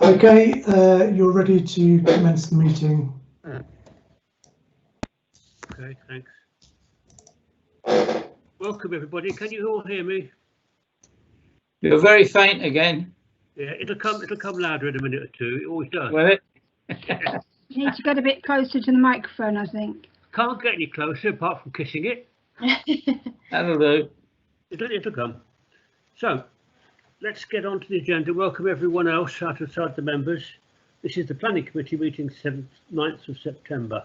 Okay, you're ready to commence the meeting. Okay, thanks. Welcome everybody. Can you all hear me? You're very faint again. Yeah, it'll come louder in a minute or two. It always does. Will it? You need to get a bit closer to the microphone, I think. Can't get any closer apart from kissing it. That'll do. It'll come. So let's get on to the agenda. Welcome everyone else outside the members. This is the Planning Committee meeting 9th of September.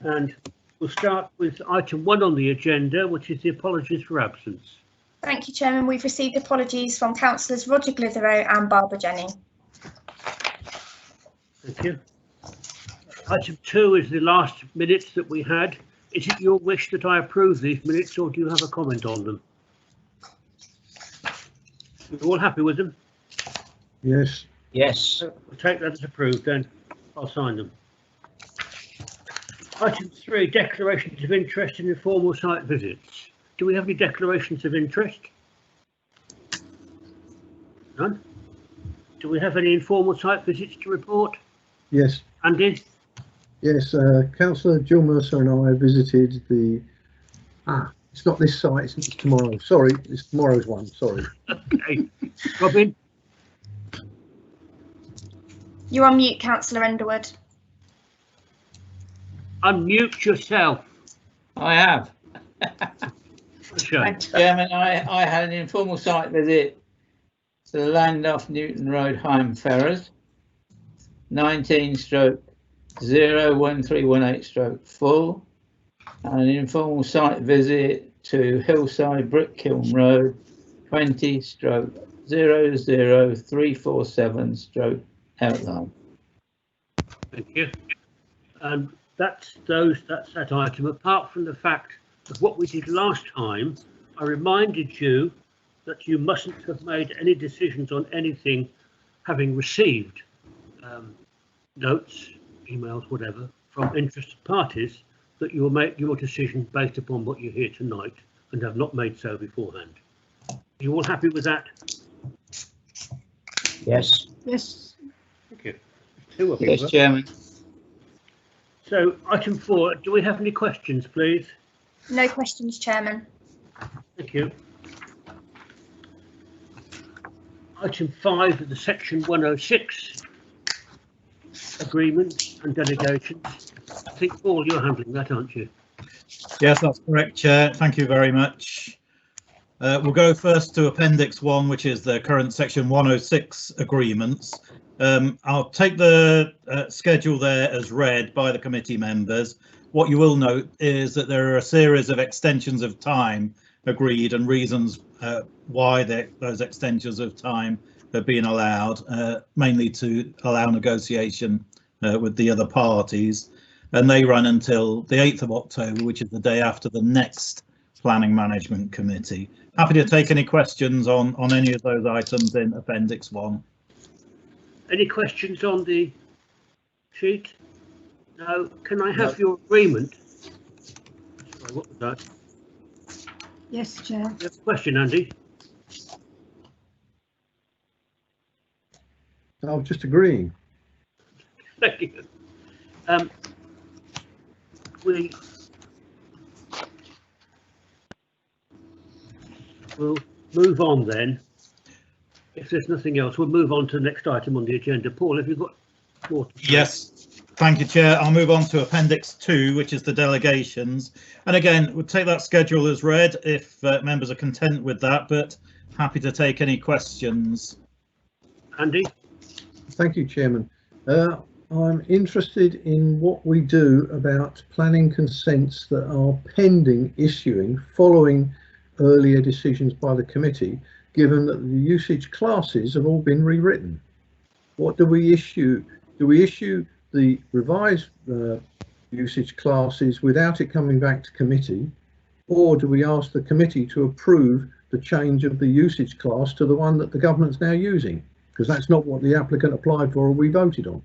And we'll start with item 1 on the agenda, which is the apologies for absence. Thank you, Chairman. We've received apologies from Councillors Roger Clitheroe and Barbara Jennings. Thank you. Item 2 is the last minutes that we had. Is it your wish that I approve these minutes, or do you have a comment on them? You're all happy with them? Yes. Yes. We'll take that as approved then. I'll sign them. Item 3, declarations of interest in informal site visits. Do we have any declarations of interest? None? Do we have any informal site visits to report? Yes. Andy? Yes, Councillor Jill Mercer and I visited the... it's not this site, it's tomorrow. Sorry, it's tomorrow's one, sorry. Okay. Robin? You're on mute, Councillor Underwood. Unmute yourself. I have. Sure. Chairman, I had an informal site visit to the land off Newton Road, Higham Ferrers, 19/01318/full, and an informal site visit to Hillside Brickkiln Road, 20/00347/outline. Thank you. That's that item. Apart from the fact of what we did last time, I reminded you that you mustn't have made any decisions on anything having received notes, emails, whatever, from interested parties, that you will make your decision based upon what you hear tonight and have not made so beforehand. Are you all happy with that? Yes. Yes. Thank you. 2 of you. Yes, Chairman. So item 4, do we have any questions, please? No questions, Chairman. Thank you. Item 5 of the section 106 agreement and delegations. I think, Paul, you're handling that, aren't you? Yes, that's correct, Chair. Thank you very much. We'll go first to Appendix 1, which is the current section 106 agreements. I'll take the schedule there as read by the committee members. What you will note is that there are a series of extensions of time agreed and reasons why those extensions of time have been allowed, mainly to allow negotiation with the other parties, and they run until the 8th of October, which is the day after the next Planning Management Committee. Happy to take any questions on any of those items in Appendix 1. Any questions on the sheet? No. Can I have your agreement? Sorry, what was that? Yes, Chair. You have a question, Andy? I'm just agreeing. Thank you. We'll move on then. If there's nothing else, we'll move on to the next item on the agenda. Paul, have you got more? Yes, thank you, Chair. I'll move on to Appendix 2, which is the delegations. And again, we'll take that schedule as read if members are content with that, but happy to take any questions. Andy? Thank you, Chairman. I'm interested in what we do about planning consents that are pending issuing following earlier decisions by the committee, given that the usage classes have all been rewritten. What do we issue? Do we issue the revised usage classes without it coming back to committee, or do we ask the committee to approve the change of the usage class to the one that the government's now using? Because that's not what the applicant applied for or we voted on.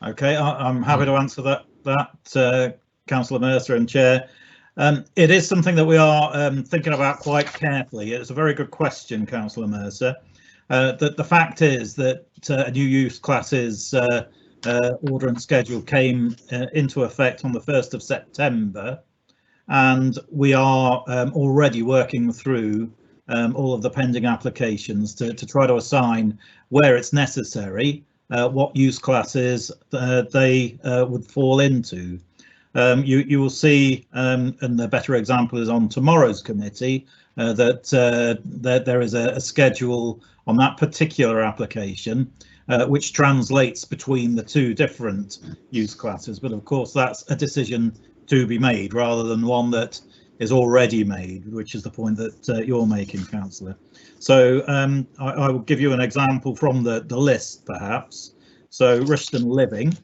Okay, I'm happy to answer that, Councillor Mercer and Chair. It is something that we are thinking about quite carefully. It's a very good question, Councillor Mercer. The fact is that a new use classes order and schedule came into effect on the 1st of September, and we are already working through all of the pending applications to try to assign, where it's necessary, what use classes they would fall into. You will see, and the better example is on tomorrow's committee, that there is a schedule on that particular application which translates between the two different use classes. But of course, that's a decision to be made rather than one that is already made, which is the point that you're making, Councillor. So I will give you an example from the list, perhaps. So Rushton Living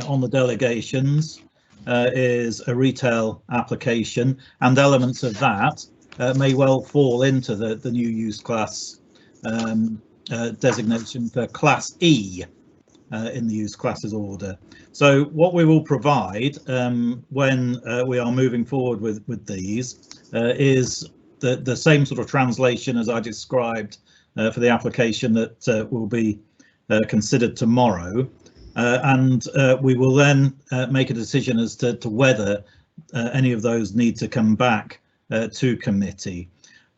on the delegations is a retail application, and elements of that may well fall into the new use class designation for Class E in the use classes order. So what we will provide when we are moving forward with these is the same sort of translation as I described for the application that will be considered tomorrow, and we will then make a decision as to whether any of those need to come back to committee.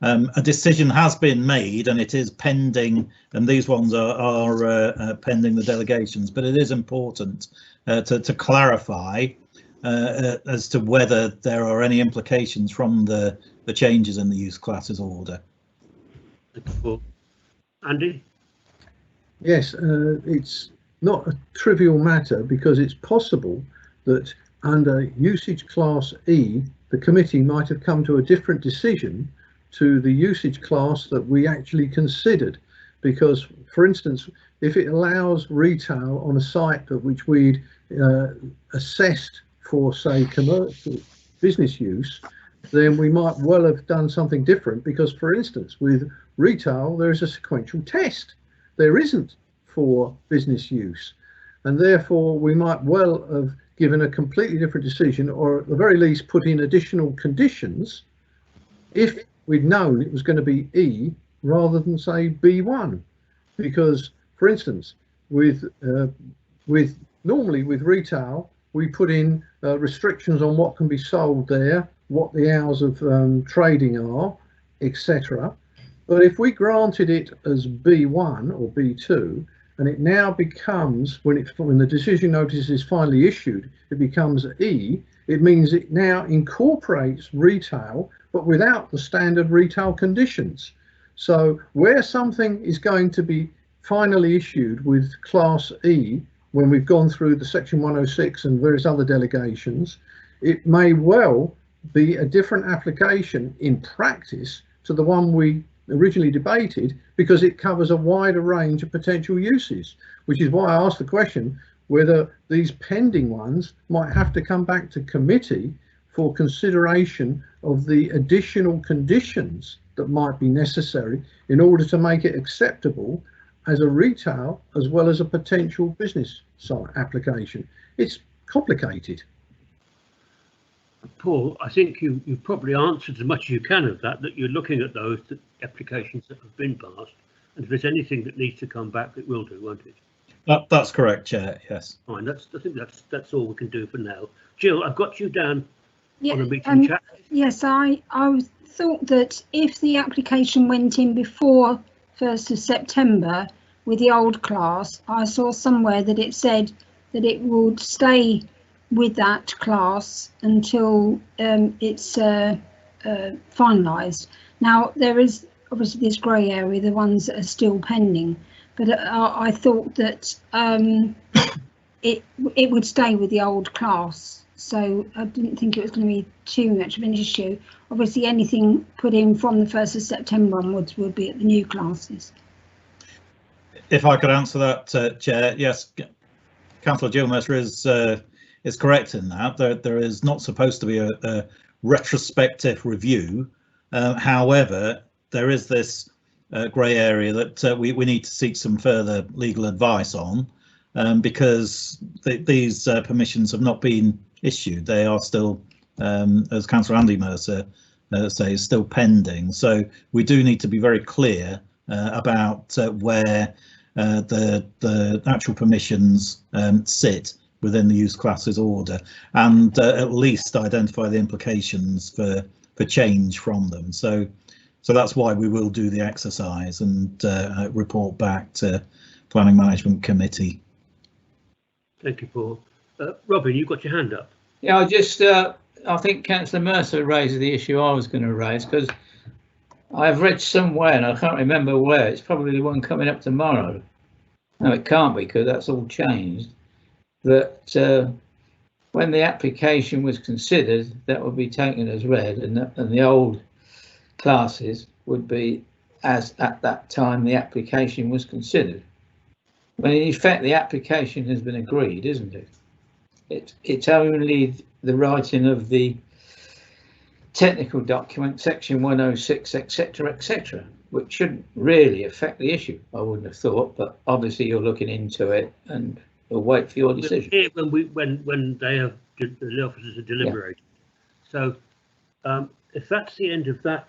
A decision has been made and it is pending, and these ones are pending the delegations, but it is important to clarify as to whether there are any implications from the changes in the use classes order. Andy? Yes, it's not a trivial matter, because it's possible that under usage class E, the committee might have come to a different decision to the usage class that we actually considered. Because, for instance, if it allows retail on a site at which we'd assessed for, say, commercial business use, then we might well have done something different, because, for instance, with retail, there is a sequential test. There isn't for business use, and therefore we might well have given a completely different decision, or at the very least put in additional conditions if we'd known it was going to be E rather than say B1. Because, for instance, normally with retail, we put in restrictions on what can be sold there, what the hours of trading are, etc. But if we granted it as B1 or B2, and it now becomes, when the decision notice is finally issued, it becomes E, it means it now incorporates retail, but without the standard retail conditions. So where something is going to be finally issued with Class E, when we've gone through the Section 106 and various other delegations, it may well be a different application in practice to the one we originally debated, because it covers a wider range of potential uses, which is why I asked the question whether these pending ones might have to come back to committee for consideration of the additional conditions that might be necessary in order to make it acceptable as a retail as well as a potential business site application. It's complicated. Paul, I think you've probably answered as much as you can of that you're looking at those applications that have been passed, and if there's anything that needs to come back, it will do, won't it? That's correct, Chair, yes. Fine, I think that's all we can do for now. Jill, I've got you down on a meeting chat. Yes, I thought that if the application went in before 1st of September with the old class, I saw somewhere that it said that it would stay with that class until it's finalised. Now, there is obviously this grey area, the ones that are still pending, but I thought that it would stay with the old class, so I didn't think it was going to be too much of an issue. Obviously, anything put in from the 1st of September onwards would be at the new classes. If I could answer that, Chair, yes, Councillor Jill Mercer is correct in that. There is not supposed to be a retrospective review. However, there is this grey area that we need to seek some further legal advice on, because these permissions have not been issued. They are still, as Councillor Andy Mercer says, still pending. So we do need to be very clear about where the actual permissions sit within the use classes order, and at least identify the implications for change from them. So that's why we will do the exercise and report back to Planning Management Committee. Thank you, Paul. Robin, you've got your hand up. Yeah, I think Councillor Mercer raised the issue I was going to raise, because I've read somewhere, and I can't remember where, it's probably the one coming up tomorrow. No, it can't be, because that's all changed. That when the application was considered, that would be taken as read, and the old classes would be as at that time the application was considered. When in effect the application has been agreed, isn't it? It's only the writing of the technical document, section 106, etc., etc., which shouldn't really affect the issue, I wouldn't have thought, but obviously you're looking into it and we'll wait for your decision. Here when they have the officers are deliberating. Yeah. So if that's the end of that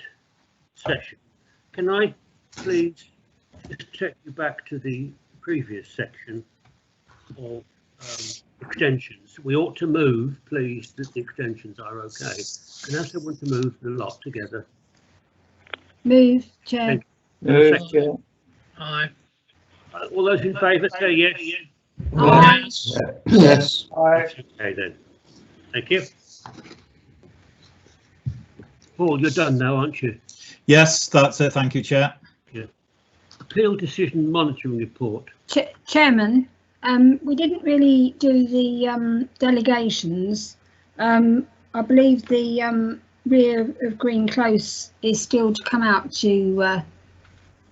session, can I please just take you back to the previous section of extensions? We ought to move, please, that the extensions are okay. Can I ask someone to move the lot together? Move, Chair. Move, Chair. Aye. All those in favour say yes. Aye. Yes. Okay then. Thank you. Paul, you're done now, aren't you? Yes, that's it. Thank you, Chair. Yeah. Appeal decision monitoring report. Chairman, we didn't really do the delegations. I believe the rear of Green Close is still to come out to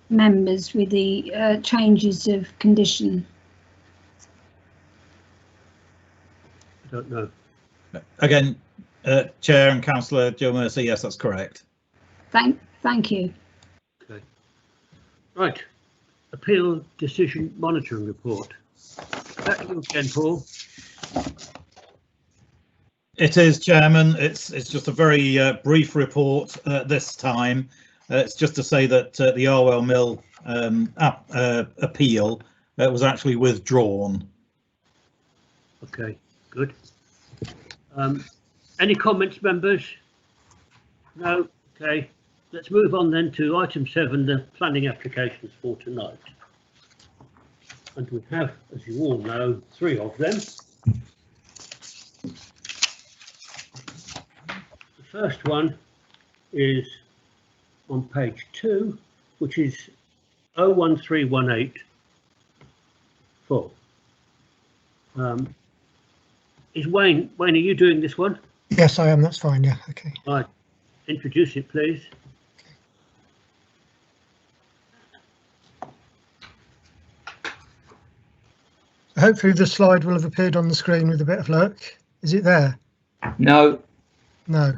members with the changes of condition. I don't know. Again, Chair and Councillor Joe Mercer, yes, that's correct. Thank you. Okay. Right. Appeal decision monitoring report. Back to you again, Paul. It is, Chairman. It's just a very brief report this time. It's just to say that the Arwell Mill appeal was actually withdrawn. Okay, good. Any comments, members? No? Okay. Let's move on then to item 7, the planning applications for tonight. And we have, as you all know, 3 of them. The first one is on page 2, which is 01318 4. Is Wayne, are you doing this one? Yes, I am. That's fine. Yeah. Okay. Right. Introduce it, please. Hopefully the slide will have appeared on the screen with a bit of luck. Is it there? No. No.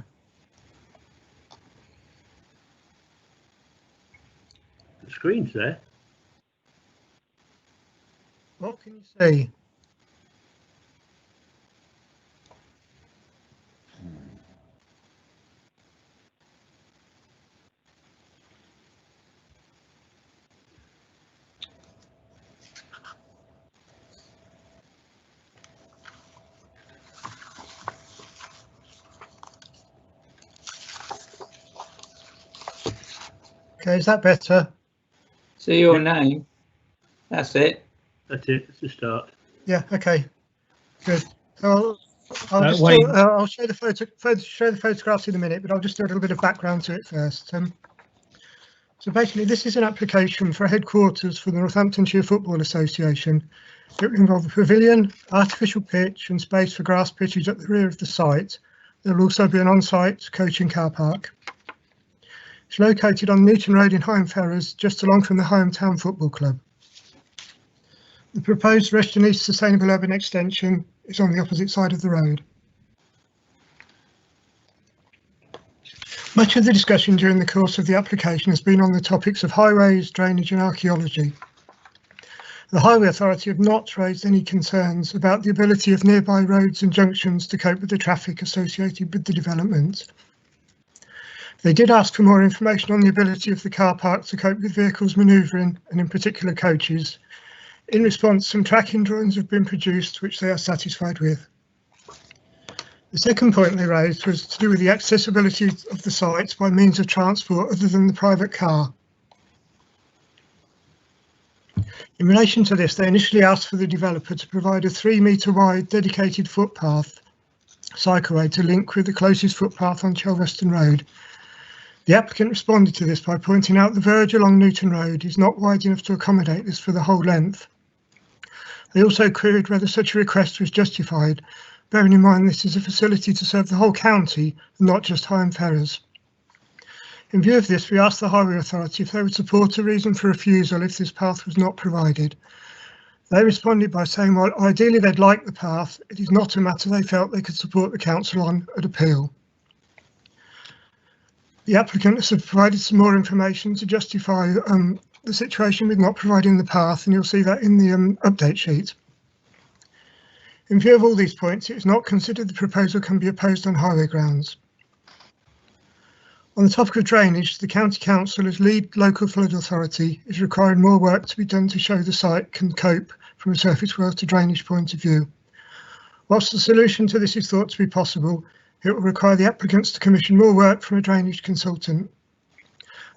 The screen's there. What can you see? Okay, is that better? See your name. That's it. That's it. It's the start. Yeah. Okay. Good. I'll show the photographs in a minute, but I'll just do a little bit of background to it first. So basically, this is an application for headquarters for the Northamptonshire Football Association. It will involve a pavilion, artificial pitch, and space for grass pitches at the rear of the site. There will also be an on-site coaching car park. It's located on Newton Road in Higham Ferrers, just along from the Higham Town Football Club. The proposed Rushton East Sustainable Urban Extension is on the opposite side of the road. Much of the discussion during the course of the application has been on the topics of highways, drainage and archaeology. The Highway Authority have not raised any concerns about the ability of nearby roads and junctions to cope with the traffic associated with the development. They did ask for more information on the ability of the car park to cope with vehicles manoeuvring, and in particular coaches. In response, some tracking drawings have been produced, which they are satisfied with. The second point they raised was to do with the accessibility of the site by means of transport other than the private car. In relation to this, they initially asked for the developer to provide a 3-metre wide dedicated footpath cycleway to link with the closest footpath on Rushton Road. The applicant responded to this by pointing out the verge along Newton Road is not wide enough to accommodate this for the whole length. They also queried whether such a request was justified, bearing in mind this is a facility to serve the whole county and not just Higham Ferrers. In view of this, we asked the Highway Authority if they would support a reason for refusal if this path was not provided. They responded by saying, while ideally they'd like the path, it is not a matter they felt they could support the council on at appeal. The applicant has provided some more information to justify the situation with not providing the path, and you'll see that in the update sheet. In view of all these points, it is not considered the proposal can be opposed on highway grounds. On the topic of drainage, the County Council, as lead local flood authority, is requiring more work to be done to show the site can cope from a surface well to drainage point of view. Whilst the solution to this is thought to be possible, it will require the applicants to commission more work from a drainage consultant.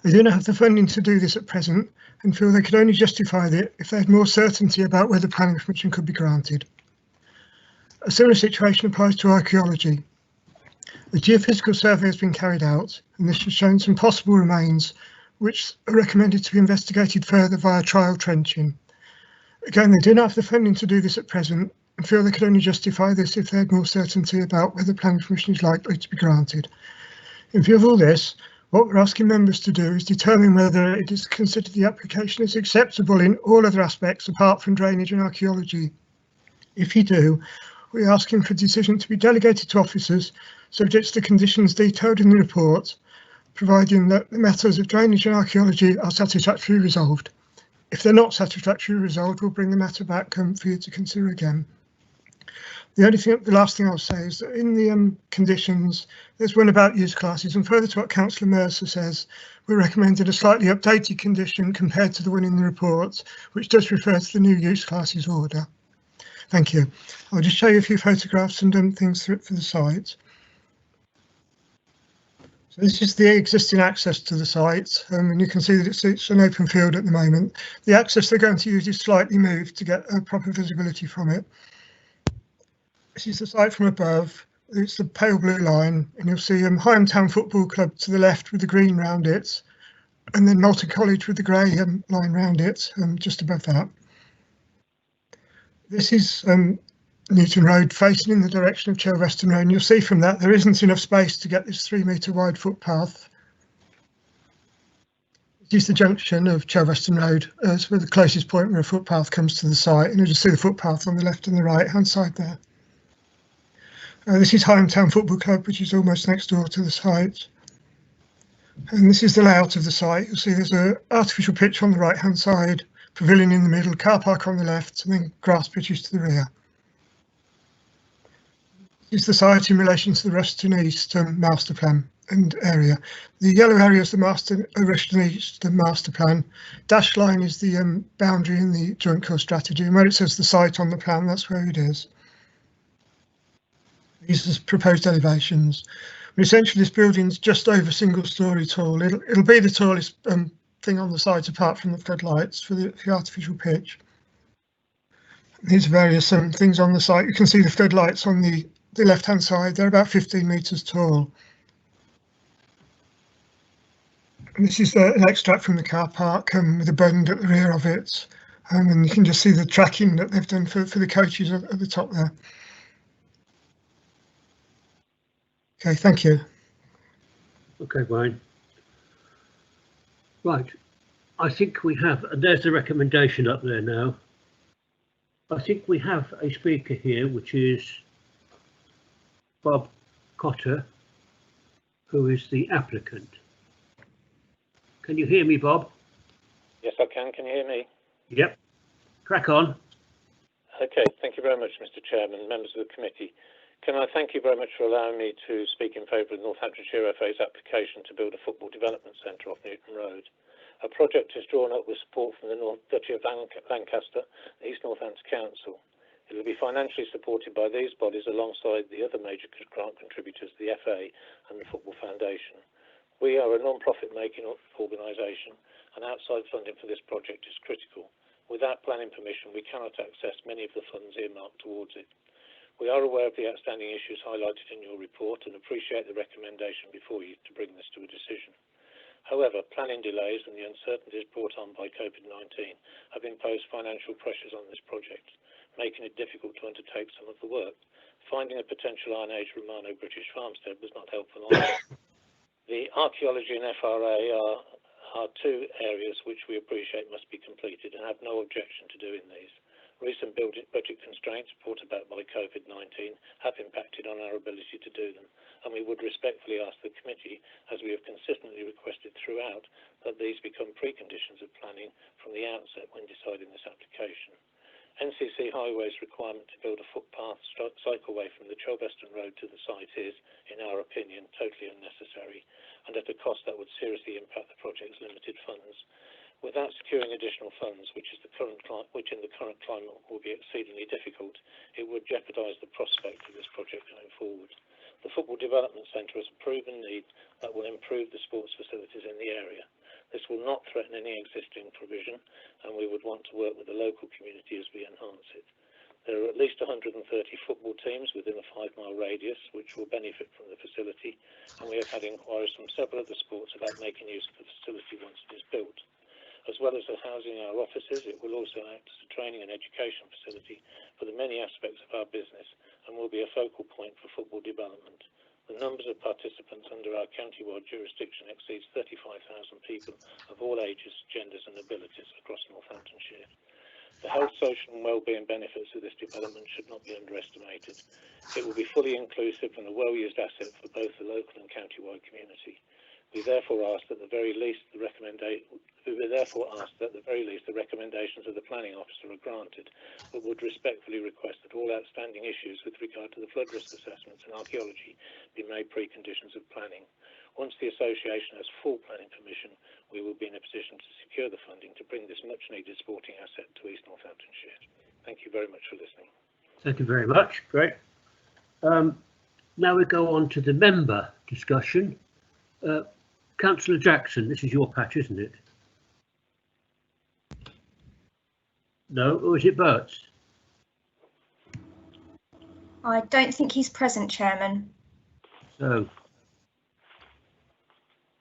They do not have the funding to do this at present and feel they could only justify it if they had more certainty about whether planning permission could be granted. A similar situation applies to archaeology. A geophysical survey has been carried out, and this has shown some possible remains which are recommended to be investigated further via trial trenching. Again, they do not have the funding to do this at present and feel they could only justify this if they had more certainty about whether planning permission is likely to be granted. In view of all this, what we're asking members to do is determine whether it is considered the application is acceptable in all other aspects apart from drainage and archaeology. If you do, we're asking for a decision to be delegated to officers subject to the conditions detailed in the report, providing that the matters of drainage and archaeology are satisfactorily resolved. If they're not satisfactorily resolved, we'll bring the matter back for you to consider again. The last thing I'll say is that in the conditions, there's one about use classes, and further to what Councillor Mercer says, we recommended a slightly updated condition compared to the one in the report, which does refer to the new use classes order. Thank you. I'll just show you a few photographs and things for the site. So this is the existing access to the site, and you can see that it's an open field at the moment. The access they're going to use is slightly moved to get proper visibility from it. This is the site from above. It's the pale blue line, and you'll see Higham Town Football Club to the left with the green round it, and then Malta College with the grey line round it, just above that. This is Newton Road facing in the direction of Rushton Road, and you'll see from that there isn't enough space to get this 3-metre wide footpath. This is the junction of Rushton Road, it's where the closest point where a footpath comes to the site, and you'll just see the footpath on the left and the right hand side there. This is Higham Town Football Club, which is almost next door to the site. And this is the layout of the site. You'll see there's an artificial pitch on the right hand side, pavilion in the middle, car park on the left, and then grass pitches to the rear. This is the site in relation to the Rushton East master plan and area. The yellow area is the Rushton East master plan. Dashed line is the boundary in the joint core strategy, and where it says the site on the plan, that's where it is. These are proposed elevations. But essentially, this building's just over single-storey tall. It'll be the tallest thing on the site apart from the floodlights for the artificial pitch. These are various things on the site. You can see the floodlights on the left-hand side. They're about 15 metres tall. And this is an extract from the car park with a bund at the rear of it. And you can just see the tracking that they've done for the coaches at the top there. Okay, thank you. Okay, Wayne. Right, I think we have, and there's the recommendation up there now. I think we have a speaker here, which is Bob Cotter, who is the applicant. Can you hear me, Bob? Yes, I can. Can you hear me? Yep. Crack on. Okay, thank you very much, Mr. Chairman, members of the committee. Can I thank you very much for allowing me to speak in favour of Northamptonshire FA's application to build a football development centre off Newton Road. A project is drawn up with support from the Duchy of Lancaster, East Northampton Council. It will be financially supported by these bodies alongside the other major grant contributors, the FA and the Football Foundation. We are a non-profit making organisation, and outside funding for this project is critical. Without planning permission, we cannot access many of the funds earmarked towards it. We are aware of the outstanding issues highlighted in your report and appreciate the recommendation before you to bring this to a decision. However, planning delays and the uncertainties brought on by COVID-19 have imposed financial pressures on this project, making it difficult to undertake some of the work. Finding a potential Iron Age Romano-British farmstead was not helpful either. The Archaeology and FRA are two areas which we appreciate must be completed and have no objection to doing these. Recent budget constraints brought about by COVID-19 have impacted on our ability to do them, and we would respectfully ask the committee, as we have consistently requested throughout, that these become preconditions of planning from the outset when deciding this application. NCC Highway's requirement to build a footpath cycleway from the Chelveston Road to the site is, in our opinion, totally unnecessary and at a cost that would seriously impact the project's limited funds. Without securing additional funds, which in the current climate will be exceedingly difficult, it would jeopardise the prospect of this project going forward. The Football Development Centre has a proven need that will improve the sports facilities in the area. This will not threaten any existing provision, and we would want to work with the local community as we enhance it. There are at least 130 football teams within a 5-mile radius which will benefit from the facility, and we have had inquiries from several other sports about making use of the facility once it is built. As well as housing our offices, it will also act as a training and education facility for the many aspects of our business and will be a focal point for football development. The numbers of participants under our county-wide jurisdiction exceeds 35,000 people of all ages, genders and abilities across Northamptonshire. The health, social and wellbeing benefits of this development should not be underestimated. It will be fully inclusive and a well-used asset for both the local and county-wide community. We therefore ask that the very least the recommendations of the planning officer are granted, but would respectfully request that all outstanding issues with regard to the flood risk assessments and archaeology be made preconditions of planning. Once the association has full planning permission, we will be in a position to secure the funding to bring this much needed sporting asset to East Northamptonshire. Thank you very much for listening. Thank you very much. Great. Now we go on to the member discussion. Councillor Jackson, this is your patch, isn't it? No, or is it Bert's? I don't think he's present, Chairman. So,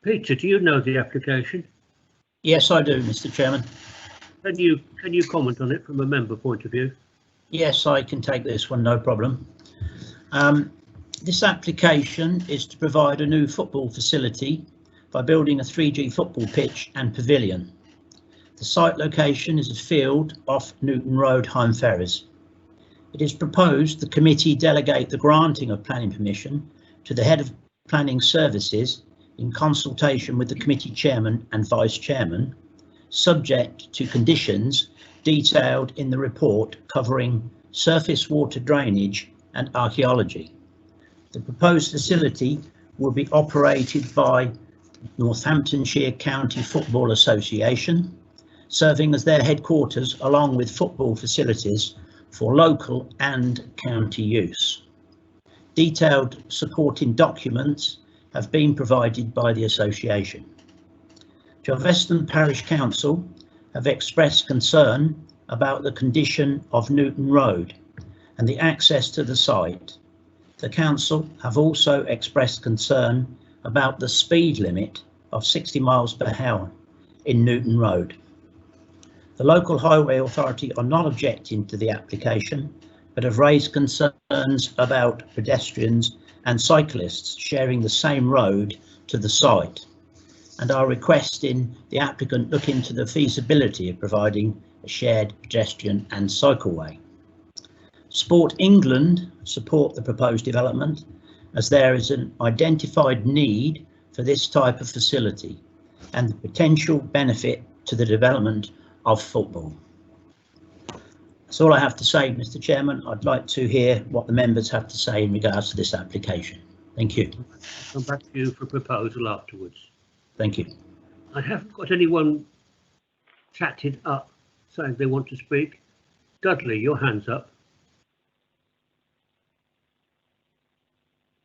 Peter, do you know the application? Yes, I do, Mr. Chairman. Can you comment on it from a member point of view? Yes, I can take this one, no problem. This application is to provide a new football facility by building a 3G football pitch and pavilion. The site location is a field off Newton Road, Home Ferries. It is proposed the committee delegate the granting of planning permission to the head of planning services in consultation with the committee chairman and vice chairman, subject to conditions detailed in the report covering surface water drainage and archaeology. The proposed facility will be operated by Northamptonshire County Football Association, serving as their headquarters along with football facilities for local and county use. Detailed supporting documents have been provided by the association. Chelveston Parish Council have expressed concern about the condition of Newton Road and the access to the site. The council have also expressed concern about the speed limit of 60 miles per hour in Newton Road. The local highway authority are not objecting to the application, but have raised concerns about pedestrians and cyclists sharing the same road to the site, and are requesting the applicant look into the feasibility of providing a shared pedestrian and cycleway. Sport England support the proposed development as there is an identified need for this type of facility and the potential benefit to the development of football. That's all I have to say, Mr. Chairman. I'd like to hear what the members have to say in regards to this application. Thank you. I'll come back to you for a proposal afterwards. Thank you. I haven't got anyone chatted up saying they want to speak. Dudley, your hand's up.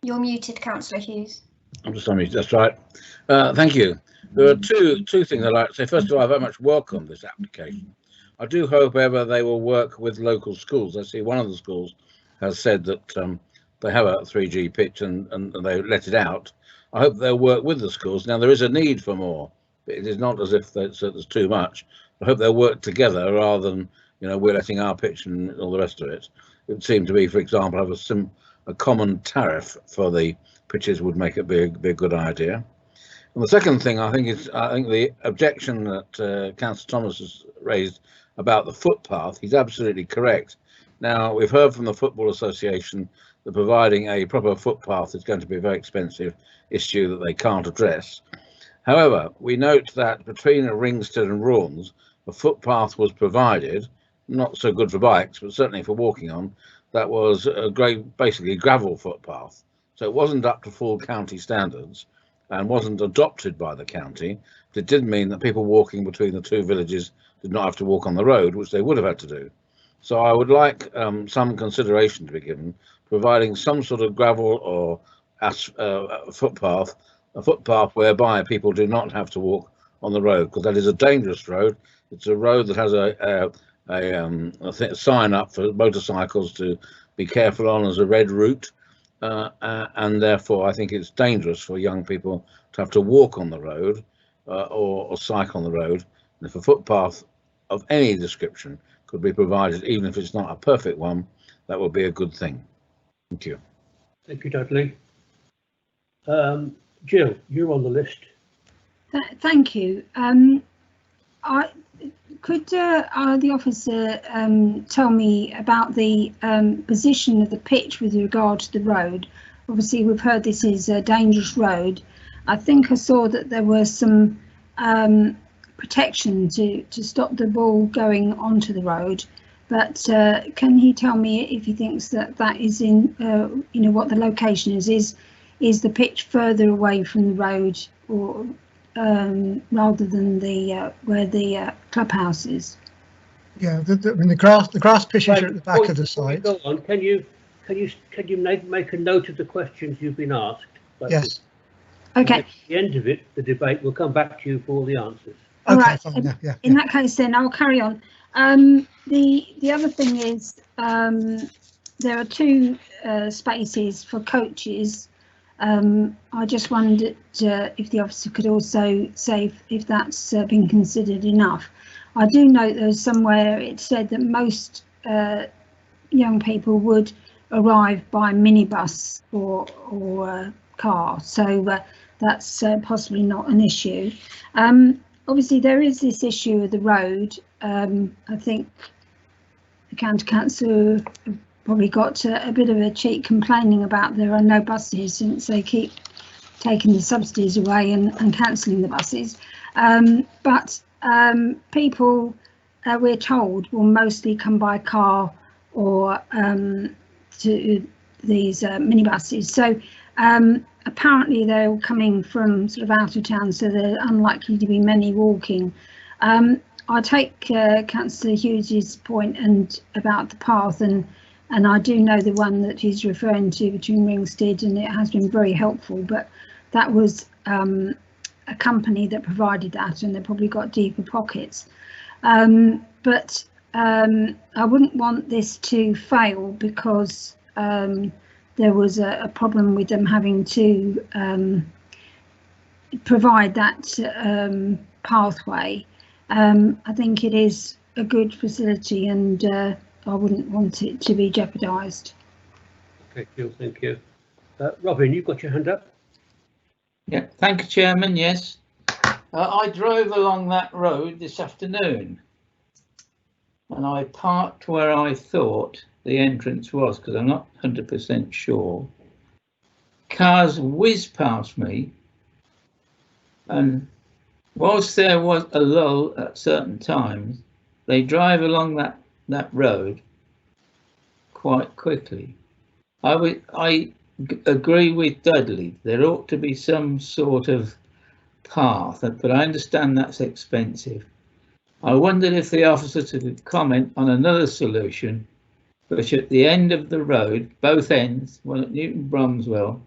You're muted, Councillor Hughes. I'm just on mute, that's right. Thank you. There are two things I'd like to say. First of all, I very much welcome this application. I do hope ever they will work with local schools. I see one of the schools has said that they have a 3G pitch and they let it out. I hope they'll work with the schools. Now, there is a need for more. It is not as if there's too much. I hope they'll work together rather than, you know, we're letting our pitch and all the rest of it. It would seem to be, for example, have a common tariff for the pitches would make it be a good idea. And the second thing I think the objection that Councillor Thomas has raised about the footpath, he's absolutely correct. Now, we've heard from the Football Association that providing a proper footpath is going to be a very expensive issue that they can't address. However, we note that between Ringsted and Raunds, a footpath was provided, not so good for bikes, but certainly for walking on, that was a great, basically gravel footpath. So it wasn't up to full county standards and wasn't adopted by the county. But it did mean that people walking between the two villages did not have to walk on the road, which they would have had to do. So I would like some consideration to be given, providing some sort of gravel or footpath, a footpath whereby people do not have to walk on the road, because that is a dangerous road. It's a road that has a sign up for motorcycles to be careful on as a red route, and therefore I think it's dangerous for young people to have to walk on the road or cycle on the road. And if a footpath of any description could be provided, even if it's not a perfect one, that would be a good thing. Thank you. Thank you, Dudley. Jill, you're on the list. Thank you. Could the officer tell me about the position of the pitch with regard to the road? Obviously, we've heard this is a dangerous road. I think I saw that there was some protection to stop the ball going onto the road. But can he tell me if he thinks that that is in, you know, what the location is? Is the pitch further away from the road, or rather than the where the clubhouse is? Yeah, the grass pitches are at the back of the site. Go on. Can you make a note of the questions you've been asked? Yes. Okay. At the end of it, the debate will come back to you for all the answers. All Okay, right. fine, yeah. In that case, then I'll carry on. The other thing is there are two spaces for coaches. I just wondered if the officer could also say if that's been considered enough. I do note there's somewhere it said that most young people would arrive by minibus or car, so that's possibly not an issue. Obviously, there is this issue of the road. I think the county council probably got a bit of a cheek complaining about there are no buses since they keep taking the subsidies away and cancelling the buses. But people, we're told, will mostly come by car or to these minibuses. So apparently they're all coming from sort of out of town, so they're unlikely to be many walking. I take Councillor Hughes's point and about the path, and I do know the one that he's referring to between Ringsted, and it has been very helpful, but that was a company that provided that, and they probably got deeper pockets. But I wouldn't want this to fail because there was a problem with them having to provide that pathway. I think it is a good facility, and I wouldn't want it to be jeopardised. Okay, Jill, thank you. Robin, you've got your hand up. Yeah, thank you, Chairman. Yes, I drove along that road this afternoon, and I parked where I thought the entrance was because I'm not 100% sure. Cars whizzed past me, and whilst there was a lull at certain times, they drive along that that road quite quickly. I agree with Dudley. There ought to be some sort of path, but I understand that's expensive. I wondered if the officer could comment on another solution, which at the end of the road, both ends, one at Newton Bromswell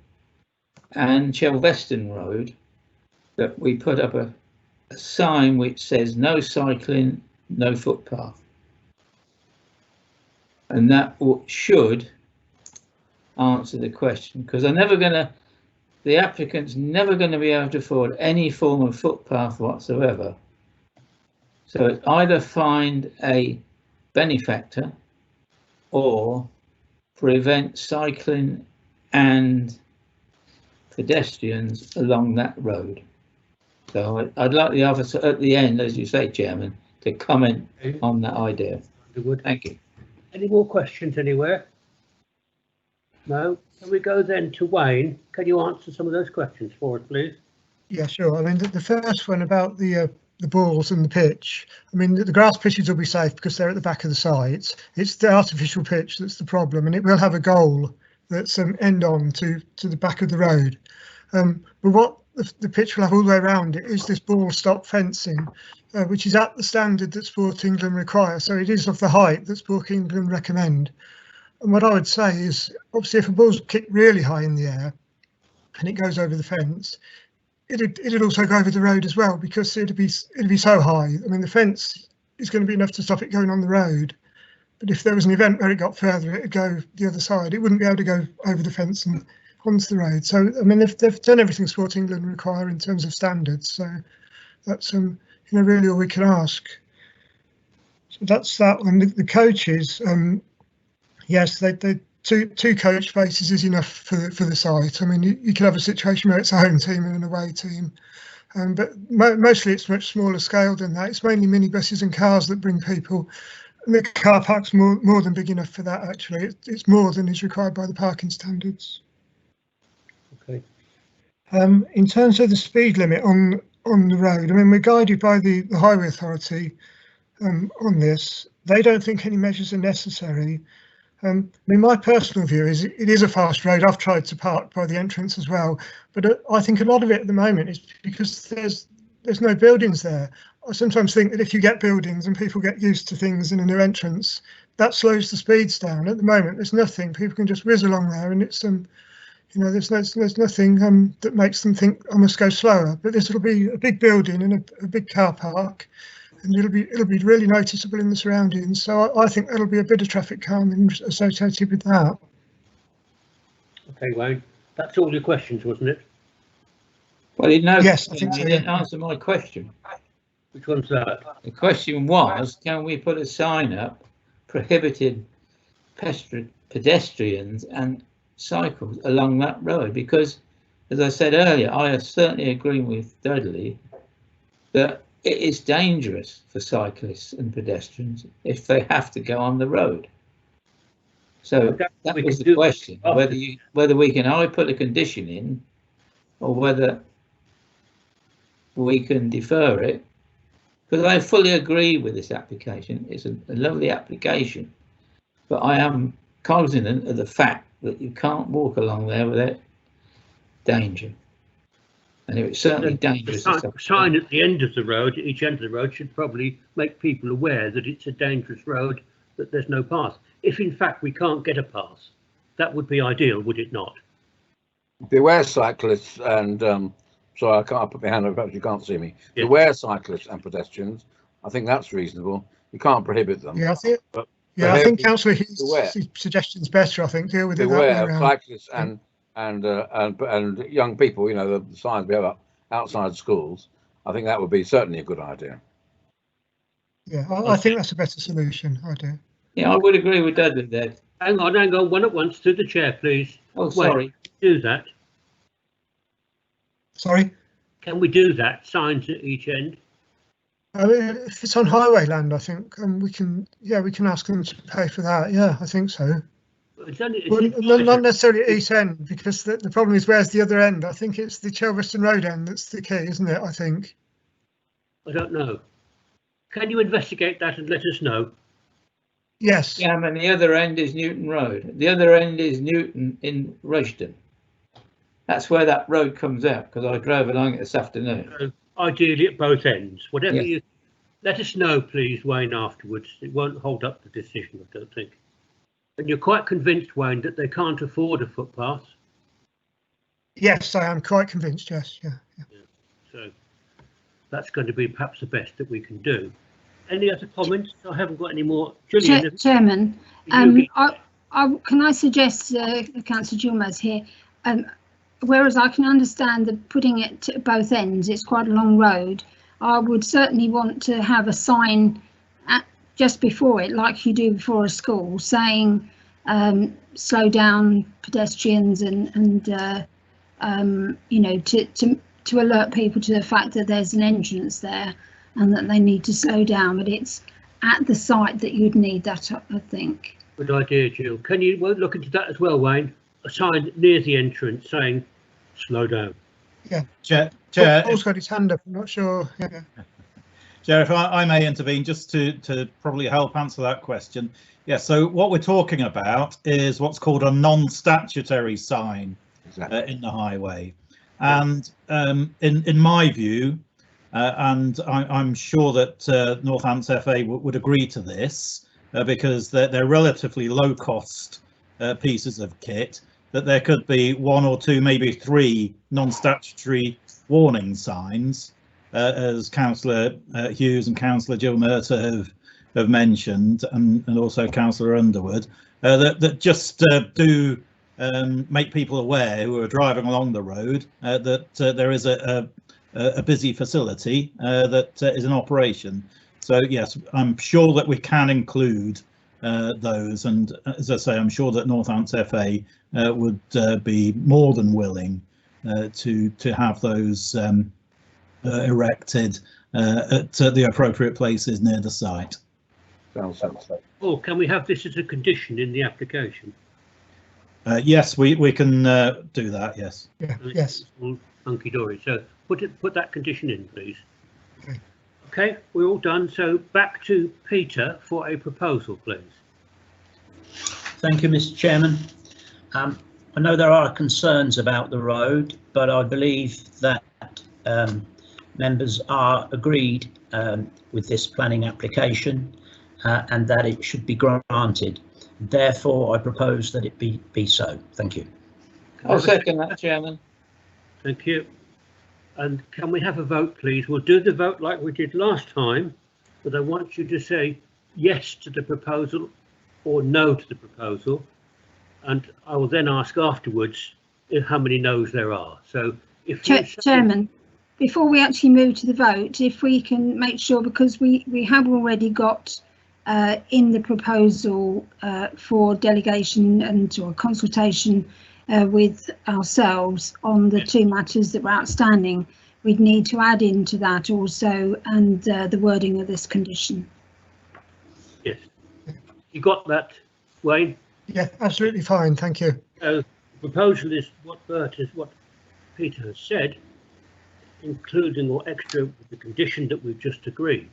and Chelveston Road, that we put up a sign which says no cycling, no footpath. And that should answer the question, because the applicant's never going to be able to afford any form of footpath whatsoever. So it's either find a benefactor or prevent cycling and pedestrians along that road. So I'd like the officer at the end, as you say, Chairman, to comment on that idea. Thank you. Any more questions anywhere? No? Can we go then to Wayne? Can you answer some of those questions for us, please? Yeah, sure. I mean, the first one about the balls and the pitch. I mean, the grass pitches will be safe because they're at the back of the site. It's the artificial pitch that's the problem, and it will have a goal that's end on to the back of the road. But what the pitch will have all the way around it is this ball stop fencing, which is at the standard that Sport England require. So it is of the height that Sport England recommend. And what I would say is, obviously, if a ball's kicked really high in the air and it goes over the fence, it'd also go over the road as well, because it'd be so high. I mean, the fence is going to be enough to stop it going on the road, but if there was an event where it got further, it'd go the other side. It wouldn't be able to go over the fence and onto the road. So I mean, they've done everything Sport England require in terms of standards. So that's really all we can ask. So that's that one. The coaches, yes, they two coach spaces is enough for the site. I mean, you could have a situation where it's a home team and an away team, but mostly it's much smaller scale than that. It's mainly minibuses and cars that bring people. And the car park's more than big enough for that. Actually, it's more than is required by the parking standards. Okay. In terms of the speed limit on the road, I mean, we're guided by the Highway Authority on this. They don't think any measures are necessary. I mean, my personal view is it is a fast road. I've tried to park by the entrance as well, but I think a lot of it at the moment is because there's no buildings there. I sometimes think that if you get buildings and people get used to things in a new entrance, that slows the speeds down. At the moment, there's nothing. People can just whiz along there, and it's there's nothing that makes them think I must go slower. But this will be a big building and a big car park, and it'll be really noticeable in the surroundings. So I think that'll be a bit of traffic calming associated with that. Okay, Wayne, that's all your questions, wasn't it? Well, yes, I think so. You didn't answer my question. Which one's that? The question was, can we put a sign up prohibiting pedestrians and cycles along that road? Because, as I said earlier, I certainly agree with Dudley that it is dangerous for cyclists and pedestrians if they have to go on the road. So that was the question, whether we can either put a condition in or whether we can defer it, because I fully agree with this application. It's a lovely application, but I am cognizant of the fact that you can't walk along there without danger. And it's certainly dangerous. The sign at the end of the road, at each end of the road, should probably make people aware that it's a dangerous road, that there's no path. If in fact we can't get a path, that would be ideal, would it not? Beware cyclists and sorry, I can't put my hand up, perhaps you can't see me. Yes. Beware cyclists and pedestrians. I think that's reasonable. You can't prohibit them. Yeah, I think Councillor Hughes' suggestion's better. I think deal with it that way around. Cyclists and young people, the signs we have up outside schools. I think that would be certainly a good idea. Yeah, I think that's a better solution. I do. Yeah, I would agree with Dudley there. Hang on, one at once to the chair, please. Oh, sorry. Do that. Sorry? Can we do that? Signs at each end? If it's on highway land, I think we can ask them to pay for that. Yeah, I think so. Not necessarily at each end, because the problem is where's the other end? I think it's the Chelveston Road end that's the key, isn't it? I think. I don't know. Can you investigate that and let us know? Yes. Yeah, and the other end is Newton Road. The other end is Newton in Rushton. That's where that road comes out, because I drove along it this afternoon. So ideally at both ends. Whatever Yeah. you let us know, please, Wayne, afterwards. It won't hold up the decision, I don't think. And you're quite convinced, Wayne, that they can't afford a footpath. Yes, I am quite convinced. Yes. Yeah. So that's going to be perhaps the best that we can do. Any other comments? I haven't got any more. Julian, Chairman, can I suggest, Councillor Gilmore's here, whereas I can understand that putting it to both ends, it's quite a long road, I would certainly want to have a sign just before it, like you do before a school, saying slow down pedestrians and you know, to alert people to the fact that there's an entrance there and that they need to slow down. But it's at the site that you'd need that, I think. good idea, Jill. Can you look into that as well, Wayne? A sign near the entrance saying slow down. Yeah. Chair, Paul's got his hand up. I'm not sure. Yeah. Chair, if I may intervene just to probably help answer that question. Yeah, so what we're talking about is what's called a non-statutory sign in the highway. And in my view, and I'm sure that Northampton FA would agree to this, because they're relatively low-cost pieces of kit, that there could be 1 or 2, maybe 3 non-statutory warning signs, as Councillor Hughes and Councillor Gilmerta have mentioned, and also Councillor Underwood, that just do make people aware who are driving along the road that there is a busy facility that is in operation. So yes, I'm sure that we can include those, and as I say, I'm sure that Northampton FA would be more than willing to have those erected at the appropriate places near the site. Or can we have this as a condition in the application? Yes, we can do that. Yes. Yeah. Yes. All hunky dory. So put that condition in, please. Okay. Okay, we're all done. So back to Peter for a proposal, please. Thank you, Mr. Chairman. I know there are concerns about the road, but I believe that members are agreed with this planning application and that it should be granted. Therefore, I propose that it be so. Thank you. I'll second that, Chairman. Thank you. And can we have a vote, please? We'll do the vote like we did last time, but I want you to say yes to the proposal or no to the proposal. And I will then ask afterwards how many no's there are. So if Chairman, before we actually move to the vote, if we can make sure, because we have already got in the proposal for delegation and or consultation with ourselves on the 2 matters that were outstanding, we'd need to add into that also and the wording of this condition. Yes. You got that, Wayne? Yeah, absolutely fine. Thank you. So the proposal is what Peter has said, including or extra with the condition that we've just agreed,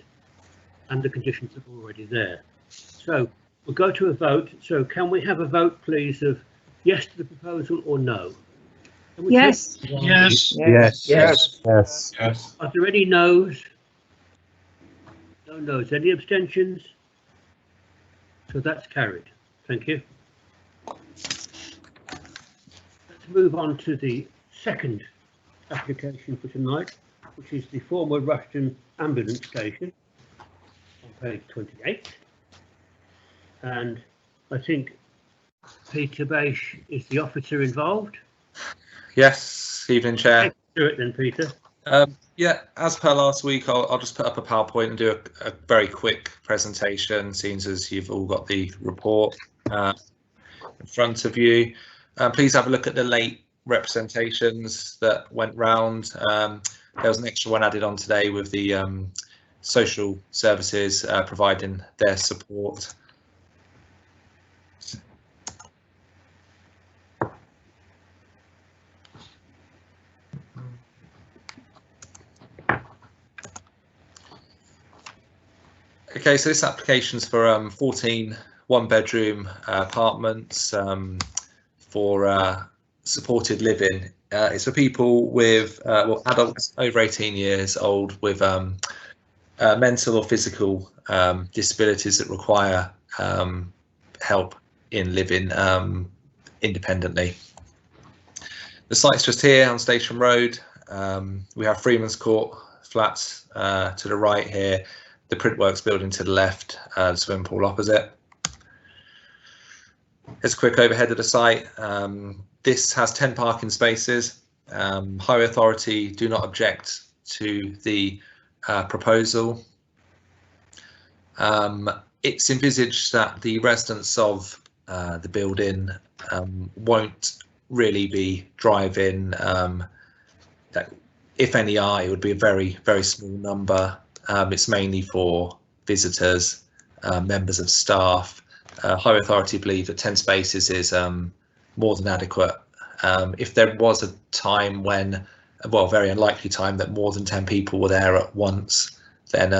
and the conditions that are already there. So we'll go to a vote. So can we have a vote, please, of yes to the proposal or no? Yes. Yes. Yes. Yes. Yes. Yes. Are there any no's? No no's. Any abstentions? So that's carried. Thank you. Let's move on to the second application for tonight, which is the former Rushton ambulance station on page 28. And I think Peter Bache is the officer involved. Yes, evening, Chair. Let's do it then, Peter. Yeah, as per last week, I'll just put up a PowerPoint and do a very quick presentation, seeing as you've all got the report in front of you. Please have a look at the late representations that went round. There was an extra one added on today with the social services providing their support. Okay, so this application is for 14 one-bedroom apartments for supported living. It's for people with adults over 18 years old with mental or physical disabilities that require help in living independently. The site's just here on Station Road. We have Freeman's Court flats to the right here, the Printworks building to the left, the swimming pool opposite. Here's a quick overhead of the site. This has 10 parking spaces. Highway Authority do not object to the proposal. It's envisaged that the residents of the building won't really be driving. That, if any are, it would be a very, very small number. It's mainly for visitors, members of staff. Highway Authority believe that 10 spaces is more than adequate. If there was a time when, well, very unlikely time that more than 10 people were there at once, then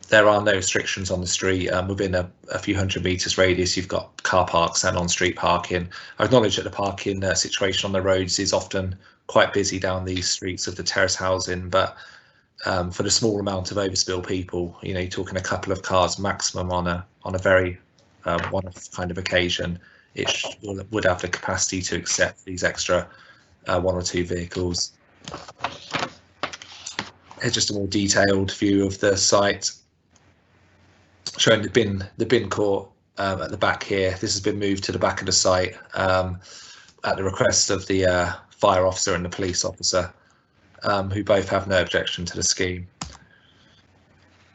there are no restrictions on the street. Within a few hundred metres radius, you've got car parks and on-street parking. I acknowledge that the parking situation on the roads is often quite busy down these streets of the terrace housing, but for the small amount of overspill people, you know, you're talking a couple of cars maximum on a very one-off kind of occasion. It would have the capacity to accept these extra 1 or 2 vehicles. Here's just a more detailed view of the site, showing the bin court at the back here. This has been moved to the back of the site at the request of the fire officer and the police officer, who both have no objection to the scheme.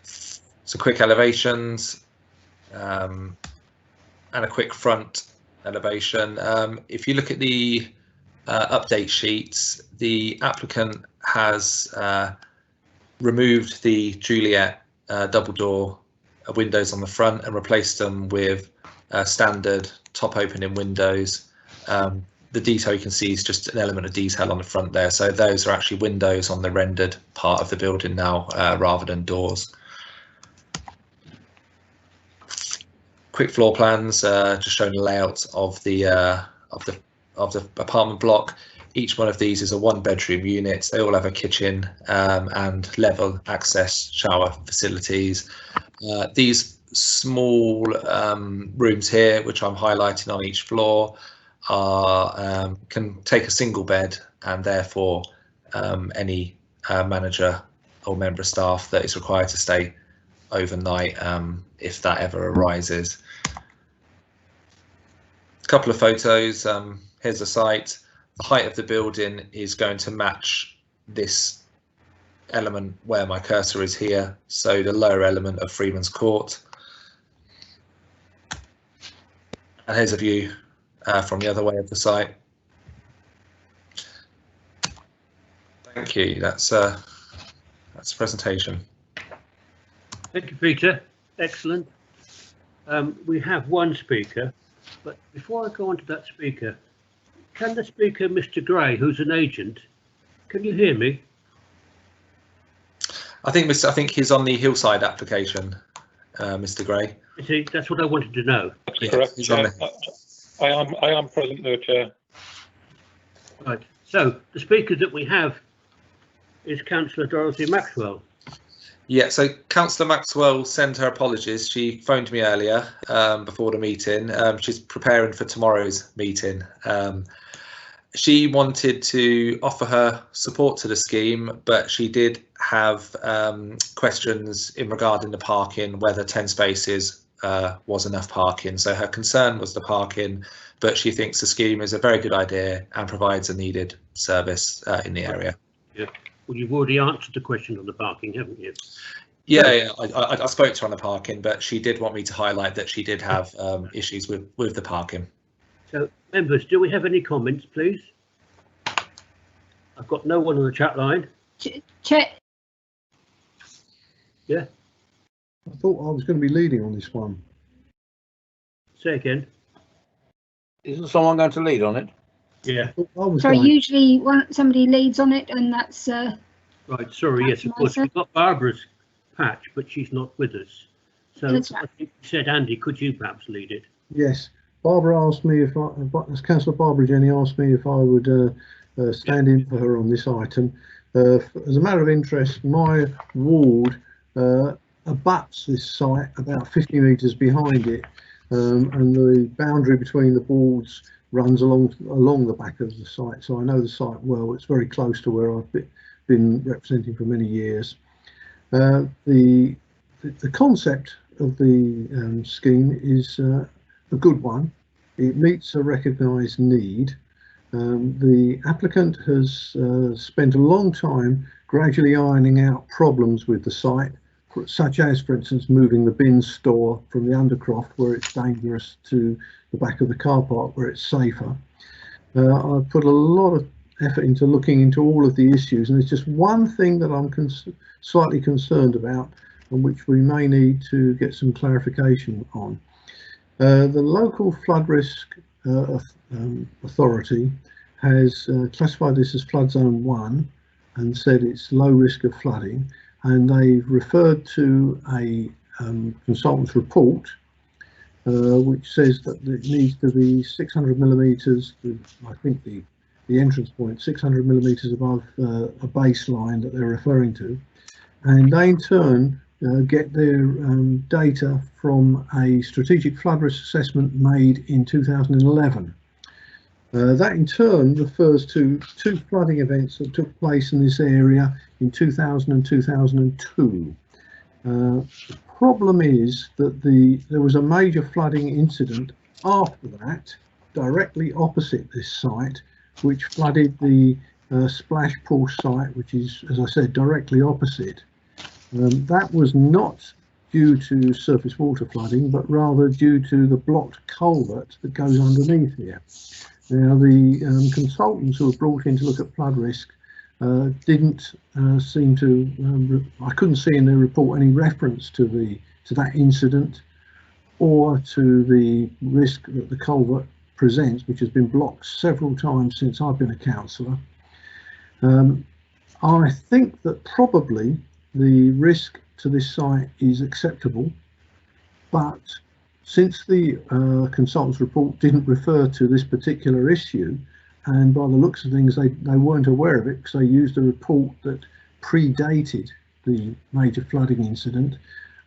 So quick elevations and a quick front elevation. If you look at the update sheets, the applicant has removed the Juliet double door windows on the front and replaced them with standard top opening windows. The detail you can see is just an element of detail on the front there. So those are actually windows on the rendered part of the building now, rather than doors. Quick floor plans, just showing the layout of the apartment block. Each one of these is a 1-bedroom unit. They all have a kitchen and level access shower facilities. These small rooms here, which I'm highlighting on each floor, are can take a single bed, and therefore any manager or member of staff that is required to stay overnight, if that ever arises. A couple of photos. Here's the site. The height of the building is going to match this element where my cursor is here, so the lower element of Freeman's Court. And here's a view from the other way of the site. Thank you. That's a presentation. Thank you, Peter. Excellent. We have one speaker, but before I go on to that speaker, can the speaker, Mr. Gray, who's an agent, can you hear me? I think he's on the Hillside application, Mr. Gray. See, that's what I wanted to know. That's correct, Chair. I am present there, Chair. Right. So the speaker that we have is Councillor Dorothy Maxwell. Yeah, so Councillor Maxwell sent her apologies. She phoned me earlier before the meeting. She's preparing for tomorrow's meeting. She wanted to offer her support to the scheme, but she did have questions in regarding the parking, whether 10 spaces was enough parking. So her concern was the parking, but she thinks the scheme is a very good idea and provides a needed service in the area. Yeah. Well, you've already answered the question on the parking, haven't you? Yeah, I spoke to her on the parking, but she did want me to highlight that she did have issues with the parking. So, members, do we have any comments, please? I've got no one on the chat line. Chair. Yeah. I thought I was going to be leading on this one. Say again. Isn't someone going to lead on it? Yeah. So usually somebody leads on it, and that's right. Sorry. Yes, of course. We've got Barbara's patch, but she's not with us. So I think you said, Andy, could you perhaps lead it? Yes, Barbara asked me if Councillor Barbara Jenny asked me if I would stand in for her on this item. As a matter of interest, my ward abuts this site about 50 metres behind it, and the boundary between the wards runs along the back of the site, so I know the site well. It's very close to where I've been representing for many years. The concept of the scheme is a good one. It meets a recognised need. The applicant has spent a long time gradually ironing out problems with the site, such as, for instance, moving the bin store from the undercroft where it's dangerous to the back of the car park where it's safer. I've put a lot of effort into looking into all of the issues, and there's just one thing that I'm slightly concerned about, and which we may need to get some clarification on. The local flood risk authority has classified this as flood zone 1 and said it's low risk of flooding, and they've referred to a consultant's report which says that it needs to be 600 millimetres, I think the entrance point 600 millimetres above a baseline that they're referring to, and they in turn get their data from a strategic flood risk assessment made in 2011. That in turn refers to 2 flooding events that took place in this area in 2000 and 2002. The problem is that there was a major flooding incident after that, directly opposite this site, which flooded the splash pool site, which is, as I said, directly opposite. That was not due to surface water flooding, but rather due to the blocked culvert that goes underneath here. Now, the consultants who were brought in to look at flood risk didn't seem to, I couldn't see in their report any reference to that incident or to the risk that the culvert presents, which has been blocked several times since I've been a councillor. I think that probably the risk to this site is acceptable, but since the consultant's report didn't refer to this particular issue, and by the looks of things they weren't aware of it because they used a report that predated the major flooding incident,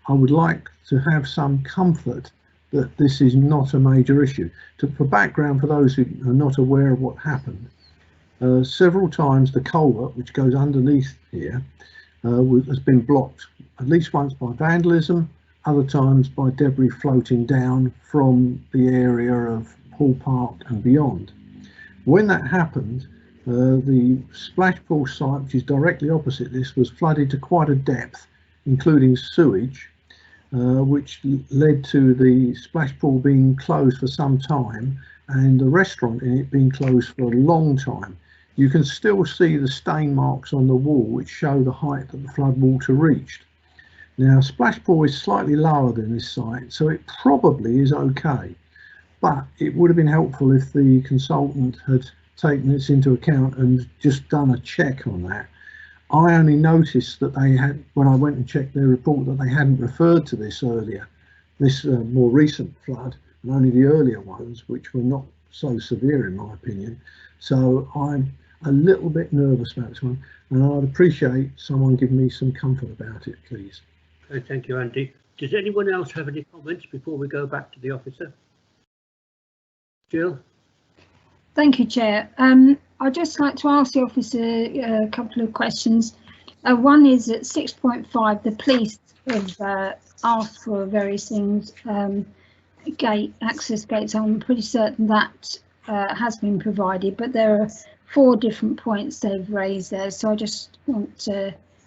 I would like to have some comfort that this is not a major issue. For background, for those who are not aware of what happened, several times the culvert, which goes underneath here, has been blocked at least once by vandalism, other times by debris floating down from the area of Hall Park and beyond. When that happened, the splash pool site, which is directly opposite this, was flooded to quite a depth, including sewage, which led to the splash pool being closed for some time and the restaurant in it being closed for a long time. You can still see the stain marks on the wall which show the height that the flood water reached. Now, splash pool is slightly lower than this site, so it probably is okay, but it would have been helpful if the consultant had taken this into account and just done a check on that. I only noticed that they had, when I went and checked their report, that they hadn't referred to this earlier, this more recent flood, and only the earlier ones, which were not so severe in my opinion. So I'm a little bit nervous about this one, and I'd appreciate someone giving me some comfort about it, please. Okay, thank you, Andy. Does anyone else have any comments before we go back to the officer? Jill? Thank you, Chair. I'd just like to ask the officer a couple of questions. One is at 6.5, the police have asked for various things, access gates. I'm pretty certain that has been provided, but there are 4 different points they've raised there, so I just want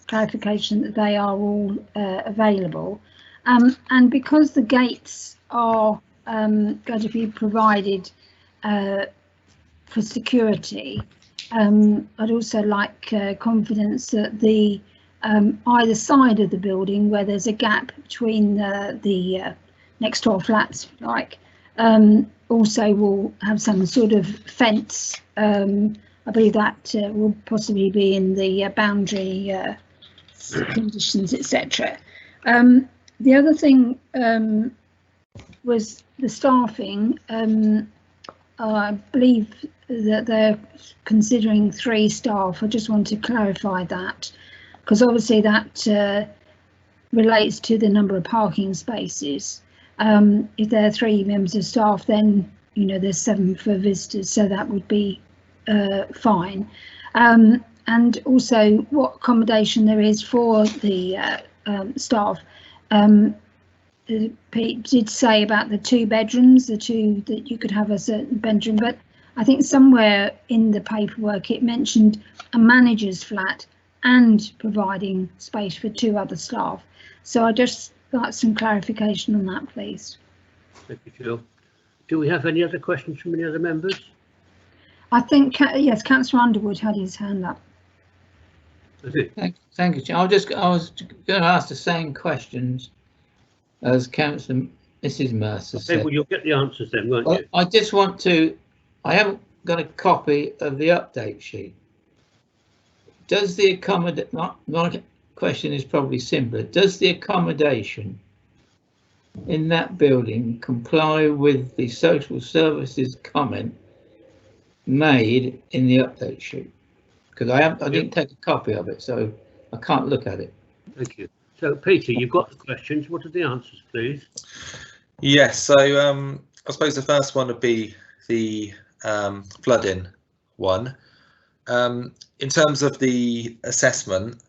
clarification that they are all available. And because the gates are going to be provided for security, I'd also like confidence that the either side of the building where there's a gap between the next door flats, like, also will have some sort of fence. I believe that will possibly be in the boundary conditions, etc. The other thing was the staffing. I believe that they're considering 3 staff. I just want to clarify that, because obviously that relates to the number of parking spaces. If there are 3 members of staff, then you know there's 7 for visitors, so that would be fine. And also what accommodation there is for the staff. Pete did say about the 2 bedrooms, the 2 that you could have a certain bedroom, but I think somewhere in the paperwork it mentioned a manager's flat and providing space for 2 other staff. So I just like some clarification on that, please. Thank you, Jill. Do we have any other questions from any other members? I think, yes, Councillor Underwood had his hand up. Thank you, Chair. I was going to ask the same questions as Councillor Mrs. Mercer said. Okay, well, you'll get the answers then, won't you? I just want to, I haven't got a copy of the update sheet. Does the my question is probably simpler. Does the accommodation in that building comply with the social services comment made in the update sheet? Because I didn't take a copy of it, so I can't look at it. Thank you. So, Peter, you've got the questions. What are the answers, please? Yes, so I suppose the first one would be the flooding one. In terms of the assessment,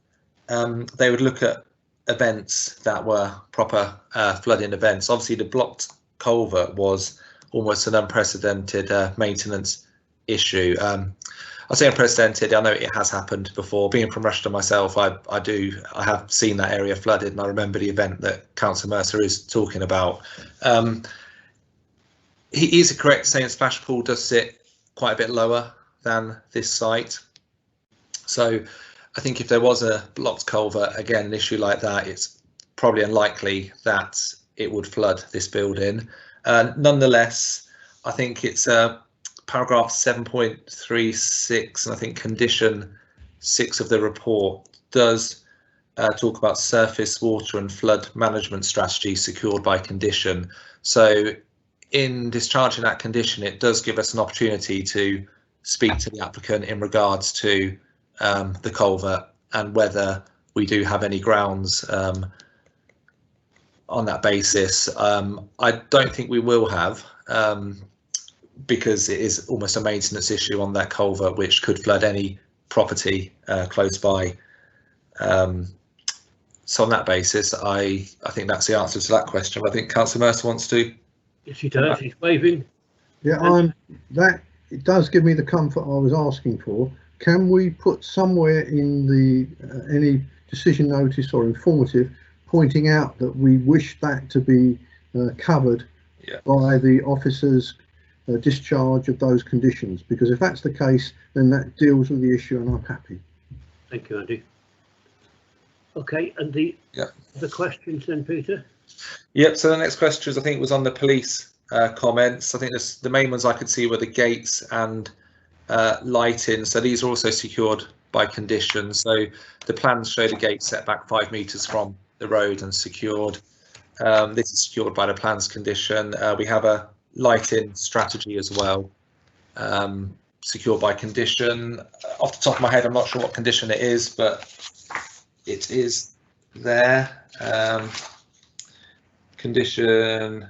they would look at events that were proper flooding events. Obviously, the blocked culvert was almost an unprecedented maintenance issue. I say unprecedented. I know it has happened before. Being from Rushton myself, I have seen that area flooded, and I remember the event that Councillor Mercer is talking about. He is correct saying Splash Pool does sit quite a bit lower than this site. So I think if there was a blocked culvert, again, an issue like that, it's probably unlikely that it would flood this building. Nonetheless, I think it's paragraph 7.36, and I think condition 6 of the report does talk about surface water and flood management strategy secured by condition. So in discharging that condition, it does give us an opportunity to speak to the applicant in regards to the culvert and whether we do have any grounds on that basis. I don't think we will have, because it is almost a maintenance issue on that culvert, which could flood any property close by. So on that basis, I think that's the answer to that question. I think Councillor Mercer wants to. Yes, he does. He's waving. Yeah, it does give me the comfort I was asking for. Can we put somewhere in the any decision notice or informative pointing out that we wish that to be covered by the officer's discharge of those conditions? Because if that's the case, then that deals with the issue and I'm happy. Thank you, Andy. Okay, and the questions then, Peter? Yep, so the next question I think was on the police comments. I think the main ones I could see were the gates and lighting. So these are also secured by condition. So the plans show the gate set back 5 metres from the road and secured. This is secured by the plans condition. We have a lighting strategy as well, secured by condition. Off the top of my head, I'm not sure what condition it is, but it is there. Condition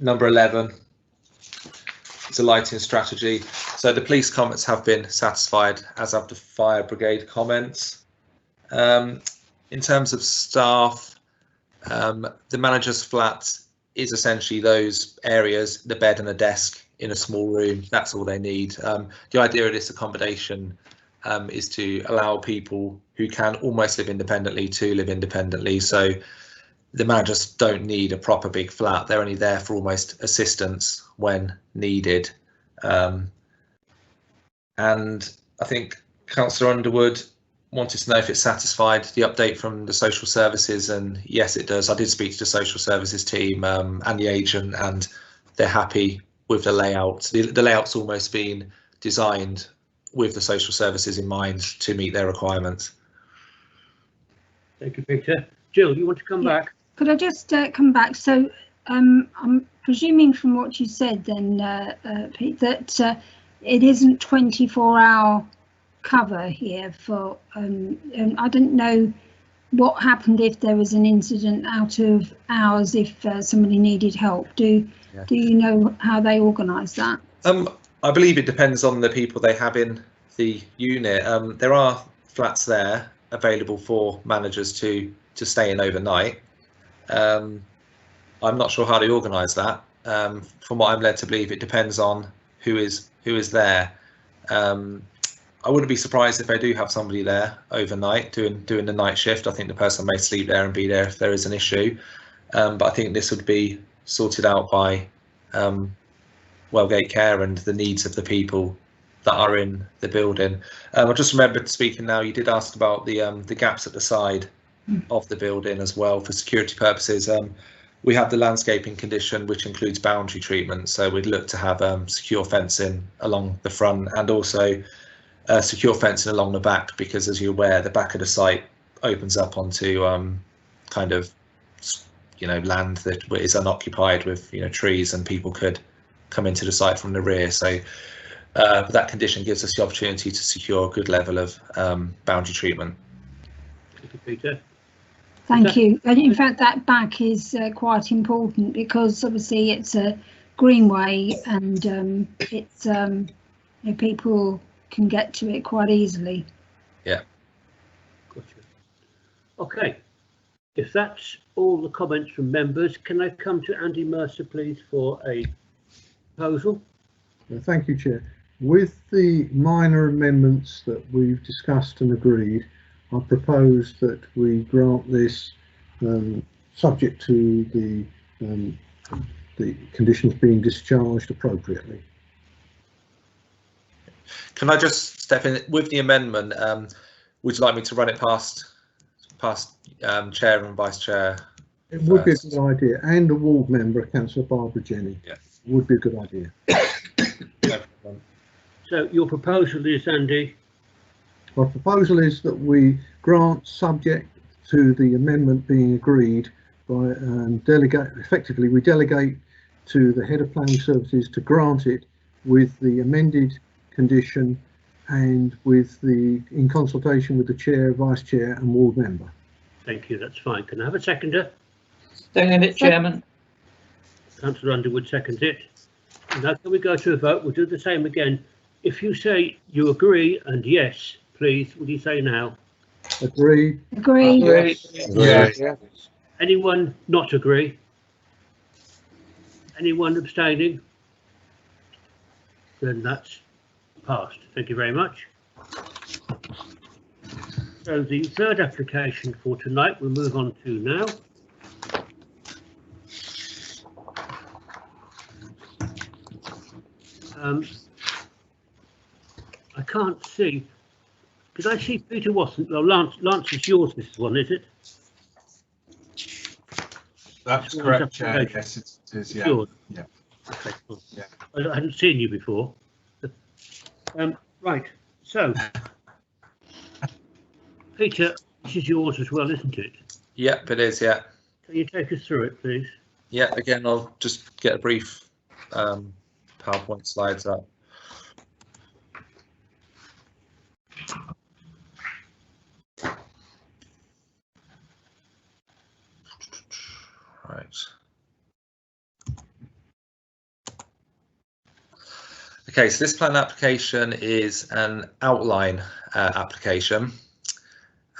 number 11. It's a lighting strategy. So the police comments have been satisfied, as have the fire brigade comments. In terms of staff, the manager's flat is essentially those areas, the bed and a desk in a small room. That's all they need. The idea of this accommodation is to allow people who can almost live independently to live independently. So the managers don't need a proper big flat. They're only there for almost assistance when needed. And I think Councillor Underwood wanted to know if it satisfied the update from the social services, and yes, it does. I did speak to the social services team and the agent, and they're happy with the layout. The layout's almost been designed with the social services in mind to meet their requirements. Thank you, Peter. Jill, you want to come back? Could I just come back? So I'm presuming from what you said then, Pete, that it isn't 24-hour cover here for, and I don't know what happened if there was an incident out of hours, if somebody needed help. Do you know how they organise that? I believe it depends on the people they have in the unit. There are flats there available for managers to stay in overnight. I'm not sure how they organise that. From what I'm led to believe, it depends on who is there. I wouldn't be surprised if they do have somebody there overnight doing the night shift. I think the person may sleep there and be there if there is an issue. But I think this would be sorted out by Wellgate Care and the needs of the people that are in the building. I just remembered speaking now, you did ask about the gaps at the side of the building as well for security purposes. We have the landscaping condition, which includes boundary treatment. So we'd look to have secure fencing along the front and also secure fencing along the back, because as you're aware, the back of the site opens up onto kind of, land that is unoccupied with, trees, and people could come into the site from the rear. So that condition gives us the opportunity to secure a good level of boundary treatment. Thank you, Peter. Thank you. And in fact, that back is quite important, because obviously it's a greenway and it's people can get to it quite easily. Yeah. Gotcha. Okay. If that's all the comments from members, can I come to Andy Mercer, please, for a proposal? Thank you, Chair. With the minor amendments that we've discussed and agreed, I propose that we grant this subject to the conditions being discharged appropriately. Can I just step in with the amendment? Would you like me to run it past Chair and Vice Chair? It would be a good idea, and a ward member, Councillor Barbara Jenny. Yeah, would be a good idea. No problem. So your proposal is, Andy? My proposal is that we grant, subject to the amendment being agreed by effectively we delegate to the head of planning services to grant it with the amended condition and in consultation with the chair, vice chair and ward member. Thank you, that's fine. Can I have a seconder? Second it, Chairman. Councillor Underwood seconds it. Now can we go to a vote? We'll do the same again. If you say you agree and yes, please, will you say now? Agree. Agree. Yes. Anyone not agree? Anyone abstaining? Then that's passed. Thank you very much. So the third application for tonight we'll move on to now. I can't see. Did I see Peter Watson? Well, Lance, it's yours, this one, is it? That's correct, Chair. Yes, it is. Yeah. Sure. Yeah. Okay, cool. Yeah. I hadn't seen you before. Right. So, Peter, this is yours as well, isn't it? Yep, it is. Yeah. Can you take us through it, please? Yeah. Again, I'll just get a brief PowerPoint slides up. Right. Okay, so this plan application is an outline application.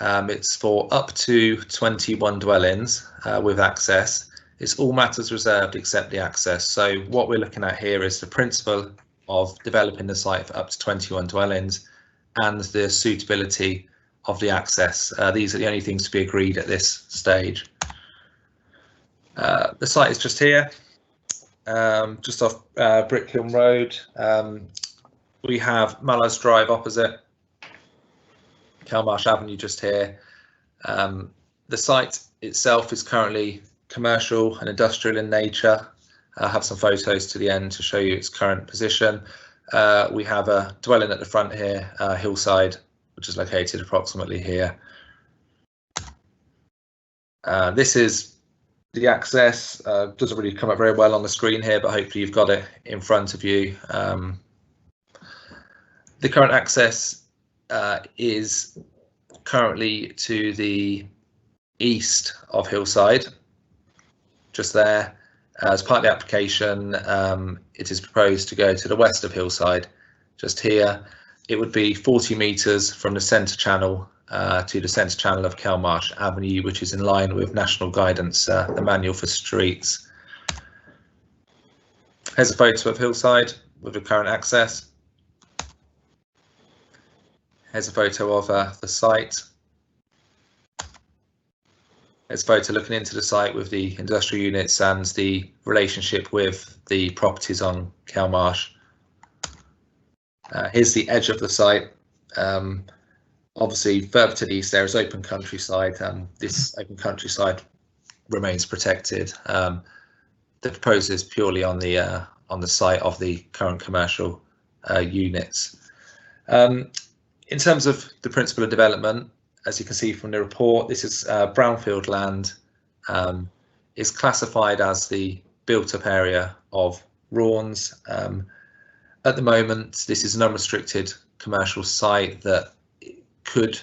It's for up to 21 dwellings with access. It's all matters reserved except the access. So what we're looking at here is the principle of developing the site for up to 21 dwellings and the suitability of the access. These are the only things to be agreed at this stage. The site is just here, just off Brickhilm Road. We have Mallows Drive opposite, Kelmarsh Avenue just here. The site itself is currently commercial and industrial in nature. I'll have some photos to the end to show you its current position. We have a dwelling at the front here, Hillside, which is located approximately here. This is the access. Doesn't really come up very well on the screen here, but hopefully you've got it in front of you. The current access is currently to the east of Hillside, just there. As part of the application, it is proposed to go to the west of Hillside, just here. It would be 40 metres from the centre channel to the centre channel of Kelmarsh Avenue, which is in line with national guidance, the manual for streets. Here's a photo of Hillside with the current access. Here's a photo of the site. Here's a photo looking into the site with the industrial units and the relationship with the properties on Kelmarsh. Here's the edge of the site. Obviously, further to the east there is open countryside, and this open countryside remains protected. The proposal is purely on the site of the current commercial units. In terms of the principle of development, as you can see from the report, this is brownfield land. Is classified as the built-up area of Rawns. At the moment, this is an unrestricted commercial site that could,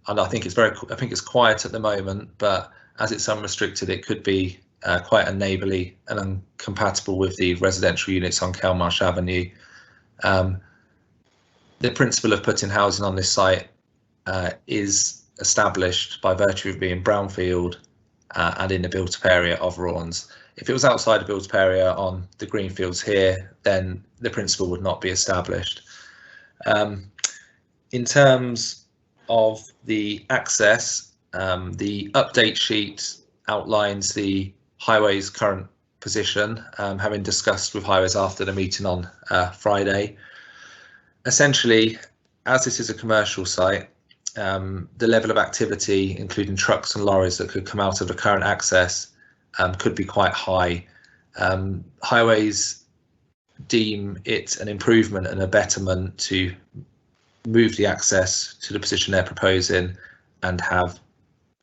and I think it's quiet at the moment, but as it's unrestricted, it could be quite neighbourly and incompatible with the residential units on Kelmarsh Avenue. The principle of putting housing on this site is established by virtue of being brownfield and in the built-up area of Rawns. If it was outside the built-up area on the greenfields here, then the principle would not be established. In terms of the access, the update sheet outlines the highway's current position, having discussed with highways after the meeting on Friday. Essentially, as this is a commercial site, the level of activity, including trucks and lorries that could come out of the current access, could be quite high. Highways deem it an improvement and a betterment to move the access to the position they're proposing and have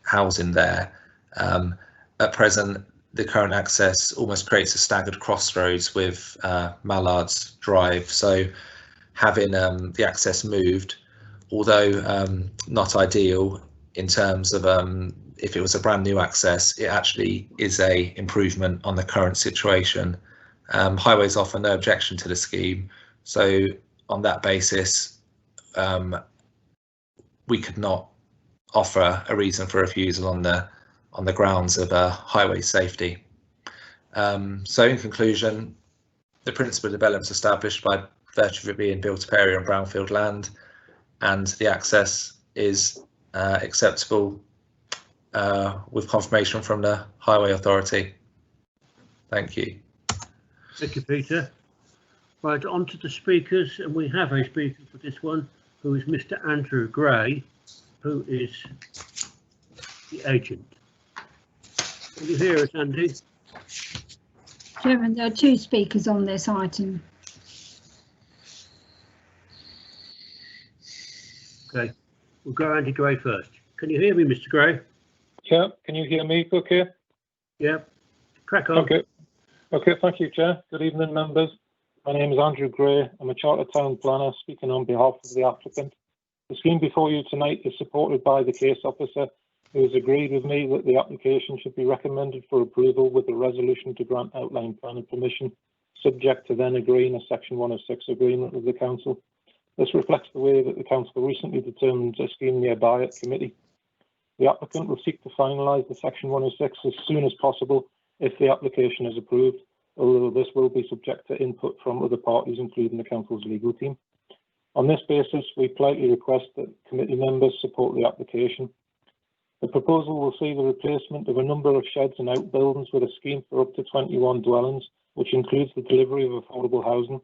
housing there. At present, the current access almost creates a staggered crossroads with Mallard's Drive, so having the access moved, although not ideal in terms of if it was a brand new access, it actually is a improvement on the current situation. Highways offer no objection to the scheme, so on that basis, we could not offer a reason for refusal on the grounds of highway safety. So in conclusion, the principle of development is established by virtue of it being built-up area and brownfield land, and the access is acceptable with confirmation from the Highway Authority. Thank you. Thank you, Peter. Right, on to the speakers, and we have a speaker for this one, who is Mr. Andrew Gray, who is the agent. Can you hear us, Andy? Chairman, there are two speakers on this item. Okay, we'll go Andy Gray first. Can you hear me, Mr. Gray? Yeah, can you hear me okay? Yeah, crack on. Okay, thank you, Chair. Good evening, members. My name is Andrew Gray. I'm a Chartered Town Planner speaking on behalf of the applicant. The scheme before you tonight is supported by the case officer, who has agreed with me that the application should be recommended for approval with a resolution to grant outline planning permission, subject to then agreeing a Section 106 agreement with the Council. This reflects the way that the Council recently determined a scheme nearby at committee. The applicant will seek to finalise the Section 106 as soon as possible if the application is approved, although this will be subject to input from other parties, including the Council's legal team. On this basis, we politely request that committee members support the application. The proposal will see the replacement of a number of sheds and outbuildings with a scheme for up to 21 dwellings, which includes the delivery of affordable housing.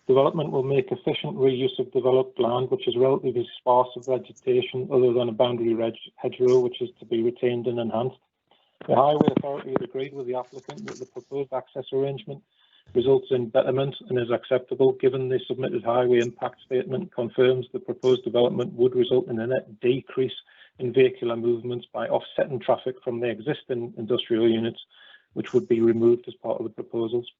Development will make efficient reuse of developed land, which is relatively sparse of vegetation other than a boundary hedgerow, which is to be retained and enhanced. The Highway Authority has agreed with the applicant that the proposed access arrangement results in betterment and is acceptable, given the submitted highway impact statement confirms the proposed development would result in a net decrease in vehicular movements by offsetting traffic from the existing industrial units, which would be removed as part of the proposals.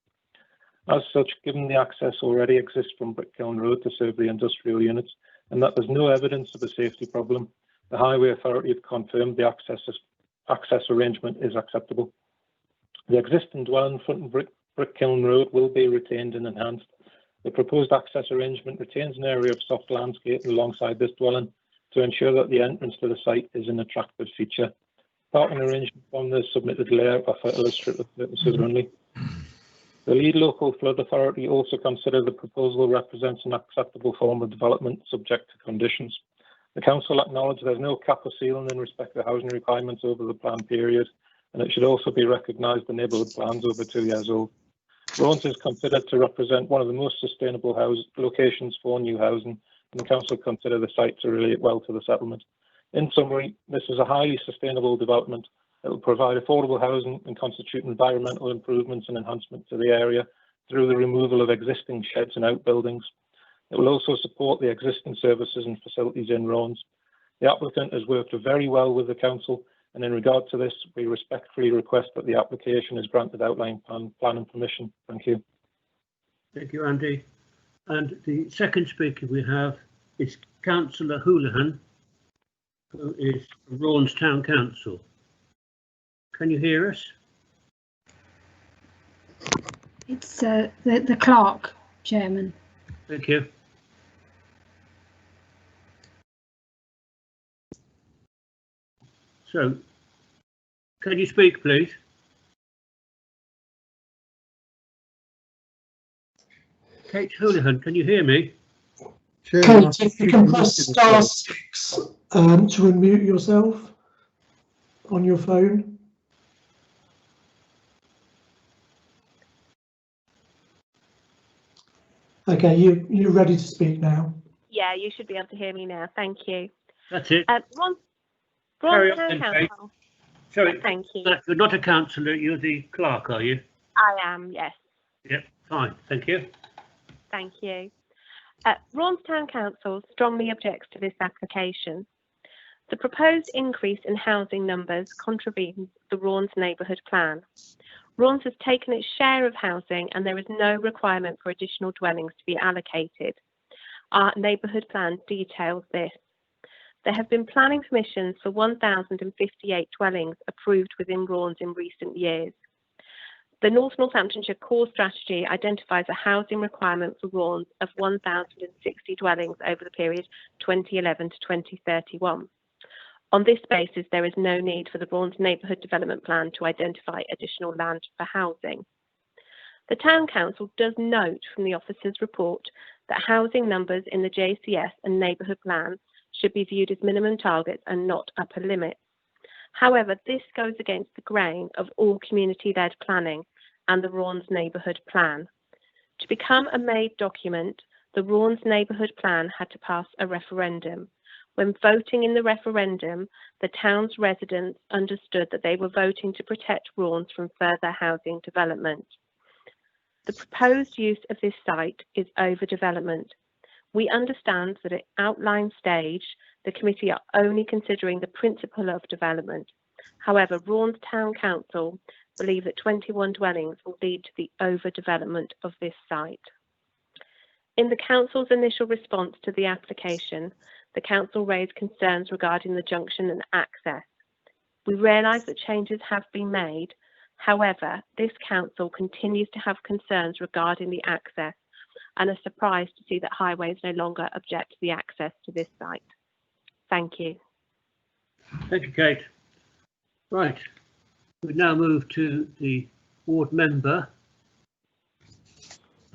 As such, given the access already exists from Brickkiln Road to serve the industrial units, and that there's no evidence of a safety problem, the Highway Authority have confirmed the access arrangement is acceptable. The existing dwelling front of Brickkiln Road will be retained and enhanced. The proposed access arrangement retains an area of soft landscape alongside this dwelling to ensure that the entrance to the site is an attractive feature. Parking arrangements on the submitted layout are for illustrative purposes only. The lead local flood authority also consider the proposal represents an acceptable form of development subject to conditions. The council acknowledge there's no cap or ceiling in respect to housing requirements over the plan period, and it should also be recognised the neighbourhood plans over 2 years old. Raunds is considered to represent one of the most sustainable locations for new housing, and the council consider the site to relate well to the settlement. In summary, this is a highly sustainable development that will provide affordable housing and constitute environmental improvements and enhancement to the area through the removal of existing sheds and outbuildings. It will also support the existing services and facilities in Raunds. The applicant has worked very well with the council, and in regard to this, we respectfully request that the application is granted outline plan and permission. Thank you. Thank you, Andy. And the second speaker we have is Councillor Houlihan, who is from Raunds Town Council. Can you hear us? It's the clerk, Chairman. Thank you. So, can you speak, please? Kate Houlihan, can you hear me? Kate, if you can press *6 to unmute yourself on your phone. Okay, you're ready to speak now. Yeah, you should be able to hear me now. Thank you. That's it. Ron Town Council. Sorry, thank you. You're not a councillor, you're the clerk, are you? I am, yes. Yep, fine, thank you. Thank you. Raunds Town Council strongly objects to this application. The proposed increase in housing numbers contravenes the Raunds neighbourhood plan. Raunds has taken its share of housing and there is no requirement for additional dwellings to be allocated. Our neighbourhood plan details this. There have been planning permissions for 1,058 dwellings approved within Raunds in recent years. The Northamptonshire core strategy identifies a housing requirement for Raunds of 1,060 dwellings over the period 2011 to 2031. On this basis, there is no need for the Raunds Neighbourhood Development Plan to identify additional land for housing. The Town Council does note from the officer's report that housing numbers in the JCS and Neighbourhood Plan should be viewed as minimum targets and not upper limits. However, this goes against the grain of all community-led planning and the Raunds Neighbourhood Plan. To become a made document, the Raunds Neighbourhood Plan had to pass a referendum. When voting in the referendum, the town's residents understood that they were voting to protect Raunds from further housing development. The proposed use of this site is overdevelopment. We understand that at outline stage, the committee are only considering the principle of development. However, Raunds Town Council believe that 21 dwellings will lead to the overdevelopment of this site. In the council's initial response to the application, the council raised concerns regarding the junction and access. We realise that changes have been made. However, this council continues to have concerns regarding the access and are surprised to see that Highways no longer object to the access to this site. Thank you. Thank you, Kate. Right, we now move to the ward member.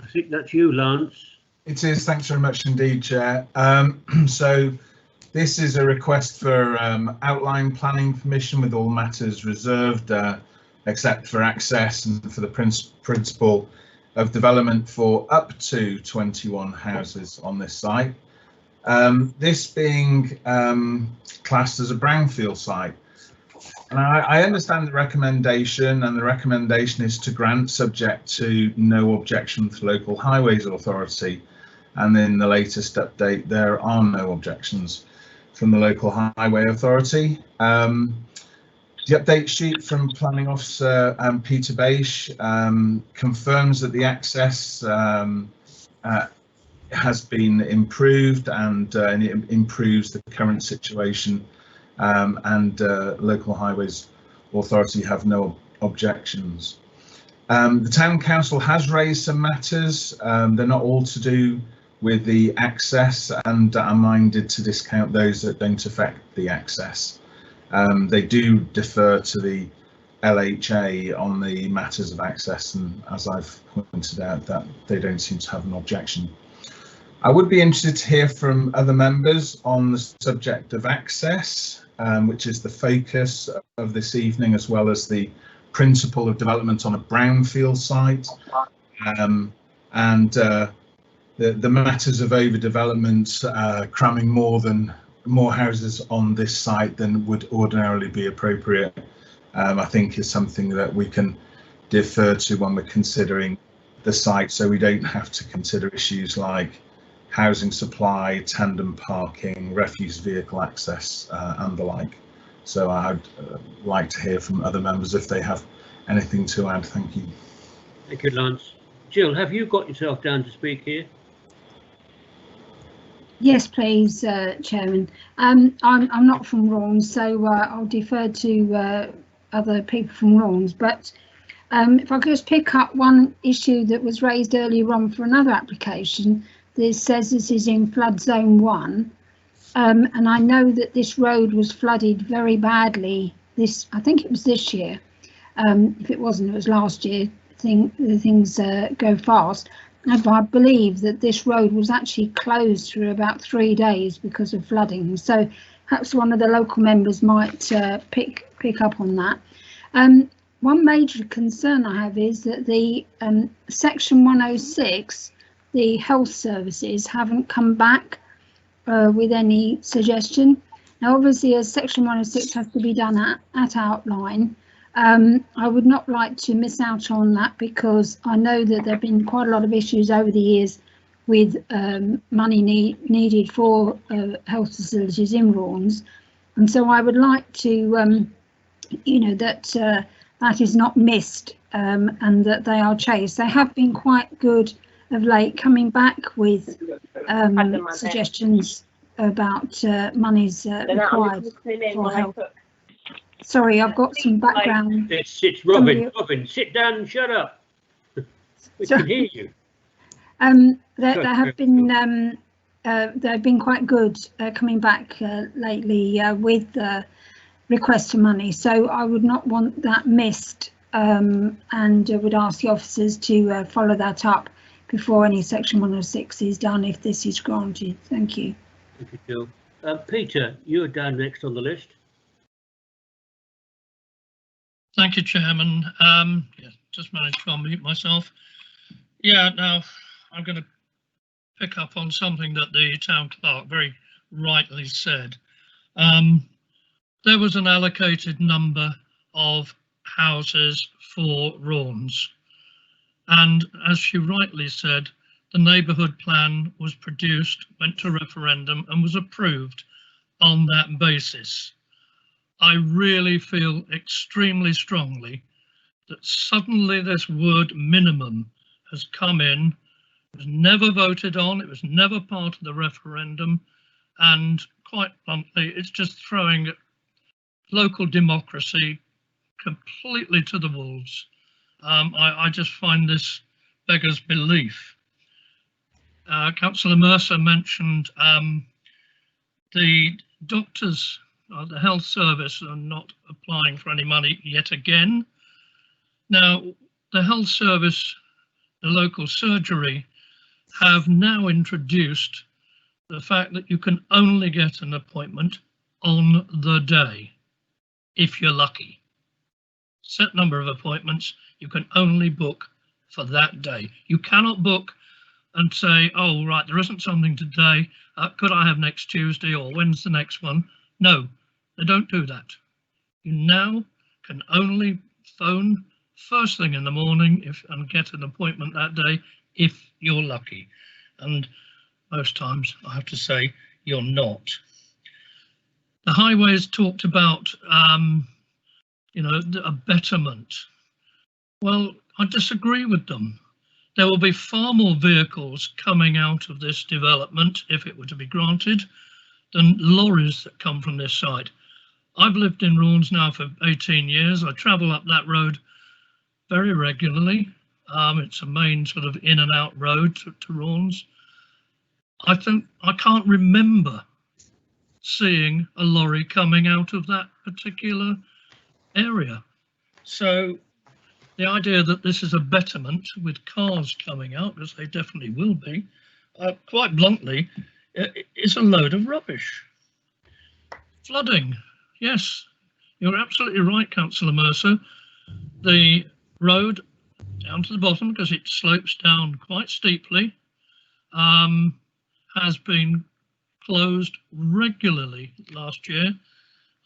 I think that's you, Lance. It is, thanks very much indeed, Chair. So this is a request for outline planning permission with all matters reserved, except for access and for the principle of development for up to 21 houses on this site. This being classed as a brownfield site. And I understand the recommendation, and the recommendation is to grant subject to no objection to local highways authority. And in the latest update, there are no objections. from the local highway authority. The update sheet from Planning Officer Peter Baish confirms that the access has been improved and it improves the current situation, and local highways authority have no objections. The Town Council has raised some matters. They're not all to do with the access, and I'm minded to discount those that don't affect the access. They do defer to the LHA on the matters of access, and as I've pointed out, that they don't seem to have an objection. I would be interested to hear from other members on the subject of access, which is the focus of this evening, as well as the principle of development on a brownfield site, and the matters of overdevelopment, cramming more houses on this site than would ordinarily be appropriate, I think is something that we can defer to when we're considering the site, so we don't have to consider issues like housing supply, tandem parking, refuse vehicle access, and the like. So I'd like to hear from other members if they have anything to add. Thank you. Thank you, Lance. Jill, have you got yourself down to speak here? Yes, please, Chairman. I'm not from Raunds, so I'll defer to other people from Raunds. But if I could just pick up one issue that was raised earlier on for another application. This says this is in flood zone 1, and I know that this road was flooded very badly. I think it was this year. If it wasn't, it was last year. Things go fast. And I believe that this road was actually closed for about 3 days because of flooding. So perhaps one of the local members might pick up on that. One major concern I have is that the section 106, the health services haven't come back with any suggestion. Now, obviously, as section 106 has to be done at outline, I would not like to miss out on that, because I know that there have been quite a lot of issues over the years with money needed for health facilities in Raunds, and so I would like to, that is not missed, and that they are chased. They have been quite good of late, coming back with suggestions about monies required for health. Sorry, I've got some background. It's Robin. Robin, sit down and shut up. We can hear you. There have been they've been quite good coming back lately with requests for money, so I would not want that missed, and would ask the officers to follow that up before any section 106 is done, if this is granted. Thank you. Thank you, Jill. Peter, you're down next on the list. Thank you, Chairman. Yeah, just managed to unmute myself. Yeah, now I'm going to pick up on something that the town clerk very rightly said. There was an allocated number of houses for Raunds, and as she rightly said, the neighbourhood plan was produced, went to referendum and was approved on that basis. I really feel extremely strongly that suddenly this word minimum has come in. It was never voted on, it was never part of the referendum, and quite bluntly, it's just throwing local democracy completely to the wolves. I just find this beggars belief. Councillor Mercer mentioned the doctors, the health service are not applying for any money yet again. Now, the health service, the local surgery, have now introduced the fact that you can only get an appointment on the day, if you're lucky. Set number of appointments, you can only book for that day. You cannot book and say, oh, right, there isn't something today, could I have next Tuesday, or when's the next one? No, they don't do that. You now can only phone first thing in the morning and get an appointment that day if you're lucky. And most times, I have to say, you're not. The highways talked about, you know, a betterment. Well, I disagree with them. There will be far more vehicles coming out of this development, if it were to be granted, than lorries that come from this side. I've lived in Raunds now for 18 years. I travel up that road very regularly. It's a main sort of in and out road to Raunds. I can't remember seeing a lorry coming out of that particular area. So the idea that this is a betterment with cars coming out, as they definitely will be, quite bluntly, is a load of rubbish. Flooding, yes, you're absolutely right, Councillor Mercer. The road down to the bottom, because it slopes down quite steeply, has been closed regularly last year.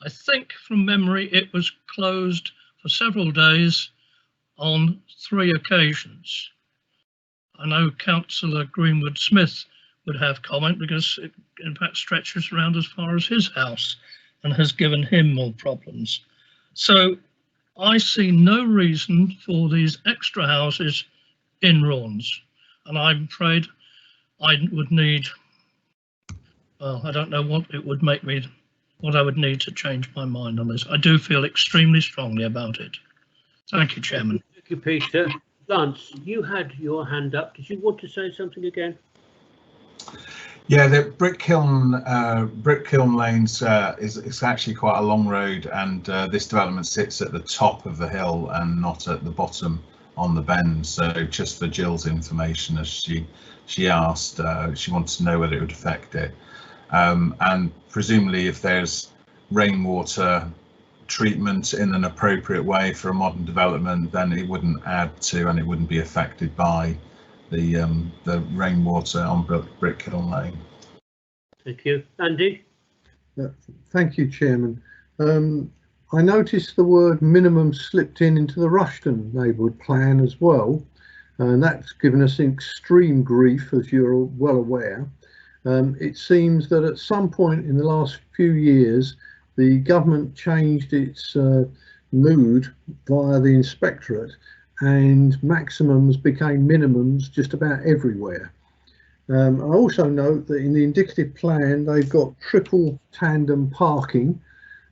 I think from memory it was closed for several days on 3 occasions. I know Councillor Greenwood Smith would have comment because it in fact stretches around as far as his house and has given him more problems. So I see no reason for these extra houses in Raunds, and I'm afraid I would need, well, I don't know what it would make me, what I would need to change my mind on this. I do feel extremely strongly about it. Thank you, Chairman. Thank you, Peter. Lance, you had your hand up. Did you want to say something again? Yeah, the Brick Kiln Lanes is actually quite a long road, and this development sits at the top of the hill and not at the bottom on the bend. So just for Jill's information, as she asked, she wanted to know whether it would affect it. And presumably if there's rainwater treatment in an appropriate way for a modern development, then it wouldn't add to and it wouldn't be affected by the rainwater on Brick Kiln Lane. Thank you. Andy? Thank you, Chairman. I noticed the word minimum slipped into the Rushton neighbourhood plan as well, and that's given us extreme grief, as you're well aware. It seems that at some point in the last few years, the government changed its mood via the inspectorate, and maximums became minimums just about everywhere. I also note that in the indicative plan they've got triple tandem parking.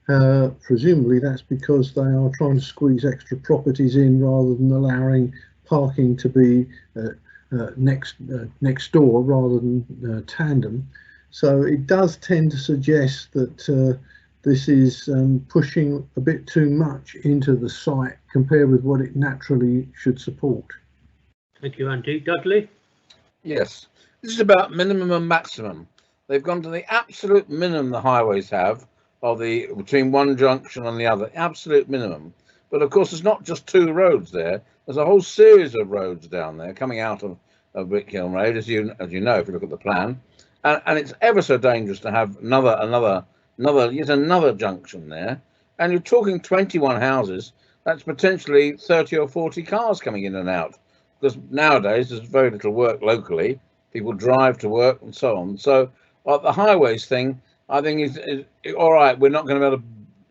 Presumably that's because they are trying to squeeze extra properties in rather than allowing parking to be next door rather than tandem. So it does tend to suggest that this is pushing a bit too much into the site compared with what it naturally should support. Thank you, Andy. Dudley? Yes, this is about minimum and maximum. They've gone to the absolute minimum the highways have of the between one junction and the other, absolute minimum. But of course, there's not just 2 roads there. There's a whole series of roads down there coming out of Brick Kiln Road, as you know, if you look at the plan, and it's ever so dangerous to have yet another junction there. And you're talking 21 houses. That's potentially 30 or 40 cars coming in and out, because nowadays there's very little work locally. People drive to work and so on. So the highways thing, I think is all right. We're not going to be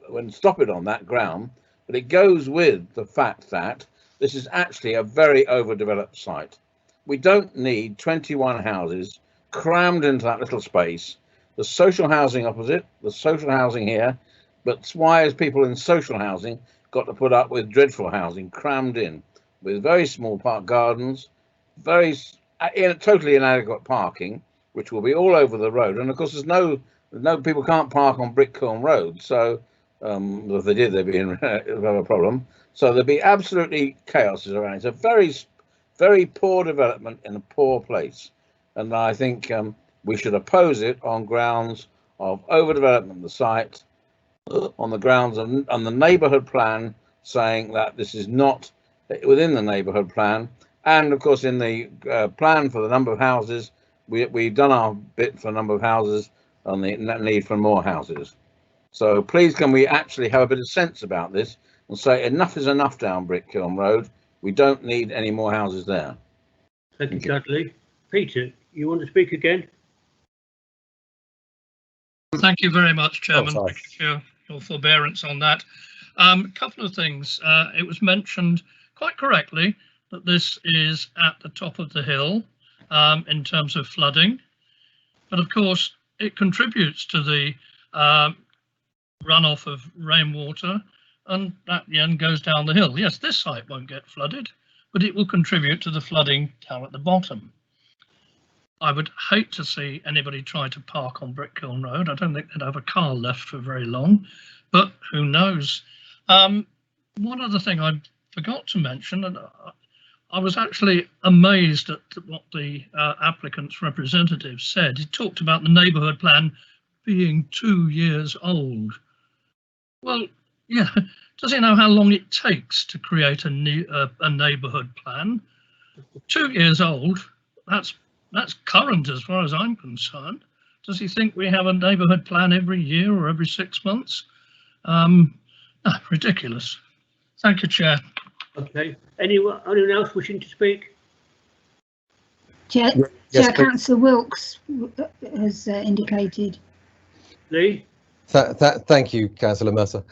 able to stop it on that ground, but it goes with the fact that this is actually a very overdeveloped site. We don't need 21 houses crammed into that little space. The social housing opposite, the social housing here, but why has people in social housing got to put up with dreadful housing crammed in with very small park gardens, totally inadequate parking, which will be all over the road. And of course, there's no people can't park on Brick Kiln Road. So if they did, they'd be in a problem. So there'd be absolutely chaos around. It's a very, very poor development in a poor place. And I think we should oppose it on grounds of overdevelopment of the site, on the grounds of on the neighbourhood plan, saying that this is not within the neighbourhood plan. And of course, in the plan for the number of houses, we've done our bit for a number of houses on the need for more houses. So please, can we actually have a bit of sense about this and say enough is enough down Brick Kiln Road? We don't need any more houses there. Thank you, Dudley. Peter, you want to speak again? Thank you very much, Chairman. sorry. Thank you for your forbearance on that. A couple of things. It was mentioned quite correctly that this is at the top of the hill in terms of flooding, but of course it contributes to the runoff of rainwater, and that then goes down the hill. Yes, this site won't get flooded, but it will contribute to the flooding down at the bottom. I would hate to see anybody try to park on Brickkiln Road. I don't think they'd have a car left for very long, but who knows. One other thing I forgot to mention, and I was actually amazed at what the applicant's representative said. He talked about the neighbourhood plan being 2 years old. Well, yeah, does he know how long it takes to create a neighbourhood plan? 2 years old, that's current as far as I'm concerned. Does he think we have a neighbourhood plan every year or every 6 months? Ridiculous. Thank you, Chair. Okay. Anyone else wishing to speak? Chair, Yes, Chair Councillor Wilkes has indicated. Lee? Thank you, Councillor Mercer.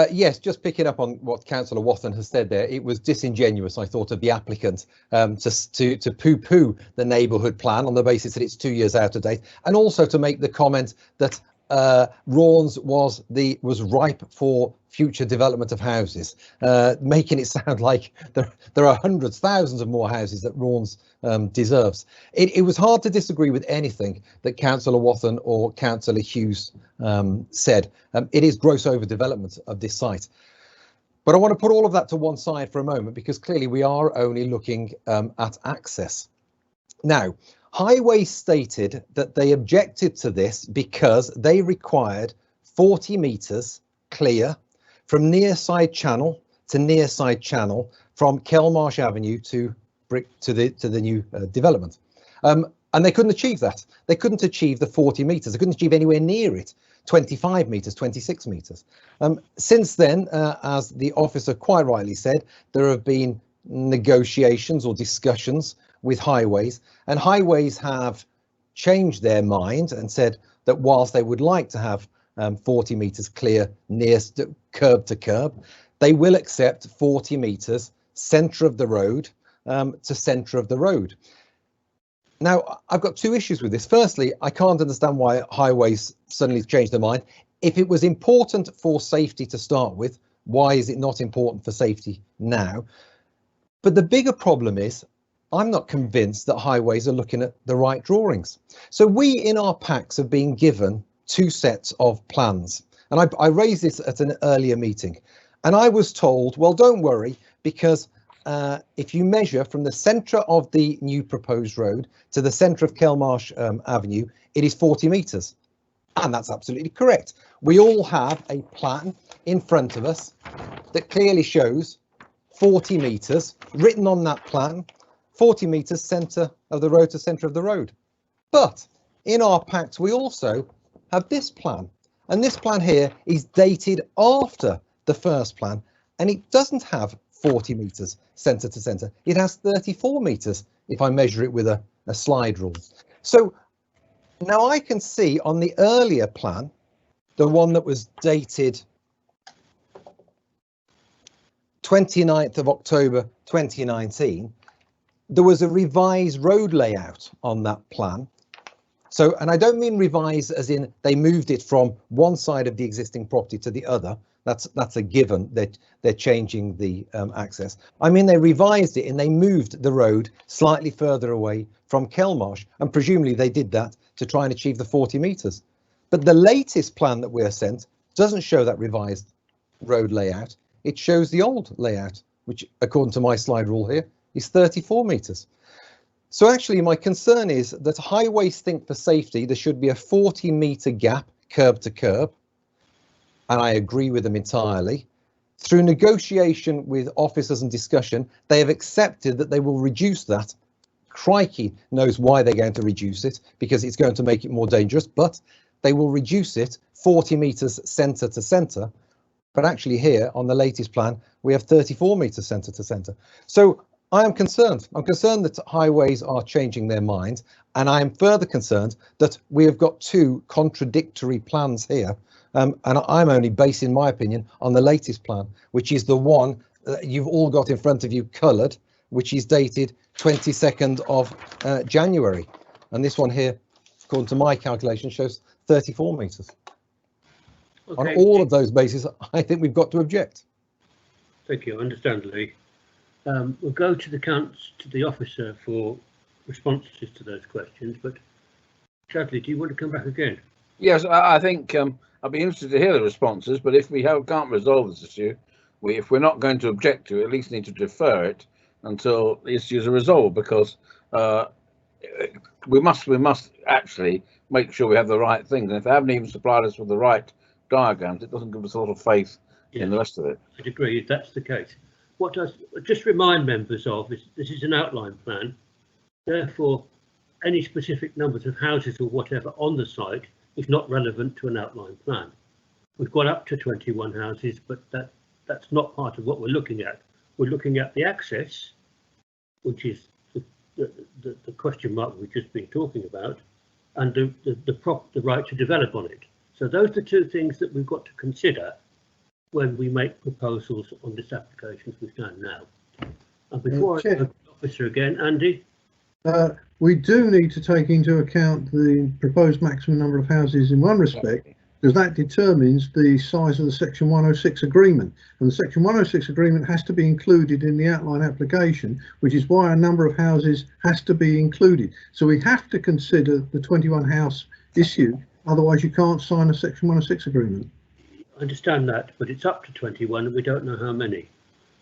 Yes, just picking up on what Councillor Wathen has said there, it was disingenuous, I thought, of the applicant to poo-poo the neighbourhood plan on the basis that it's 2 years out of date, and also to make the comment that Raunds was ripe for future development of houses, making it sound like there are hundreds, thousands of more houses that Raunds deserves. It was hard to disagree with anything that Councillor Wathen or Councillor Hughes said. It is gross overdevelopment of this site. But I want to put all of that to one side for a moment, because clearly we are only looking at access. Now, Highways stated that they objected to this because they required 40 metres clear from near side channel to near side channel from Kelmarsh Avenue to the new development. And they couldn't achieve that. They couldn't achieve the 40 metres. They couldn't achieve anywhere near it. 25 metres, 26 metres. Since then, as the officer quite rightly said, there have been negotiations or discussions with Highways, and Highways have changed their mind and said that whilst they would like to have 40 metres clear near curb to curb, they will accept 40 metres centre of the road to centre of the road. Now, I've got two issues with this. Firstly, I can't understand why Highways suddenly changed their mind. If it was important for safety to start with, why is it not important for safety now? But the bigger problem is, I'm not convinced that Highways are looking at the right drawings. So we in our packs have been given two sets of plans. And I raised this at an earlier meeting. And I was told, well, don't worry, because if you measure from the centre of the new proposed road to the centre of Kelmarsh Avenue, it is 40 metres. And that's absolutely correct. We all have a plan in front of us that clearly shows 40 metres written on that plan, 40 metres centre of the road to centre of the road. But in our packs, we also have this plan. And this plan here is dated after the first plan, and it doesn't have 40 metres centre to centre. It has 34 metres if I measure it with a slide rule. So now I can see on the earlier plan, the one that was dated 29th of October 2019, there was a revised road layout on that plan. So, and I don't mean revised as in they moved it from one side of the existing property to the other. That's a given that they're changing the access. I mean, they revised it and they moved the road slightly further away from Kelmarsh, and presumably they did that to try and achieve the 40 metres. But the latest plan that we're sent doesn't show that revised road layout. It shows the old layout, which according to my slide rule here is 34 metres. So actually my concern is that Highways think for safety there should be a 40 metre gap curb to curb, and I agree with them entirely. Through negotiation with officers and discussion, they have accepted that they will reduce that. Crikey knows why they're going to reduce it, because it's going to make it more dangerous, but they will reduce it 40 metres centre to centre. But actually here on the latest plan, we have 34 metres centre to centre. So I am concerned. I'm concerned that highways are changing their mind, and I am further concerned that we have got two contradictory plans here. And I'm only basing my opinion on the latest plan, which is the one that you've all got in front of you coloured, which is dated 22nd of January. And this one here, according to my calculation, shows 34 metres. Okay. On all of those bases, I think we've got to object. Thank you, understandably. We'll go to the officer for responses to those questions, but Chadley, do you want to come back again? Yes, I think I'd be interested to hear the responses, but if we can't resolve this issue, if we're not going to object to it, at least need to defer it until the issues are resolved, because we must actually make sure we have the right things. And if they haven't even supplied us with the right diagrams, it doesn't give us a lot of faith in the rest of it. I'd agree if that's the case. What does just remind members of is this is an outline plan, therefore any specific numbers of houses or whatever on the site is not relevant to an outline plan. We've got up to 21 houses, but that's not part of what we're looking at. We're looking at the access, which is the question mark we've just been talking about, and the right to develop on it. So those are the two things that we've got to consider when we make proposals on this application as we stand now. And before I go to the officer again, Andy? We do need to take into account the proposed maximum number of houses in one respect, because that determines the size of the Section 106 agreement. And the Section 106 agreement has to be included in the outline application, which is why a number of houses has to be included. So we have to consider the 21 house issue, otherwise you can't sign a Section 106 agreement. I understand that, but it's up to 21 and we don't know how many.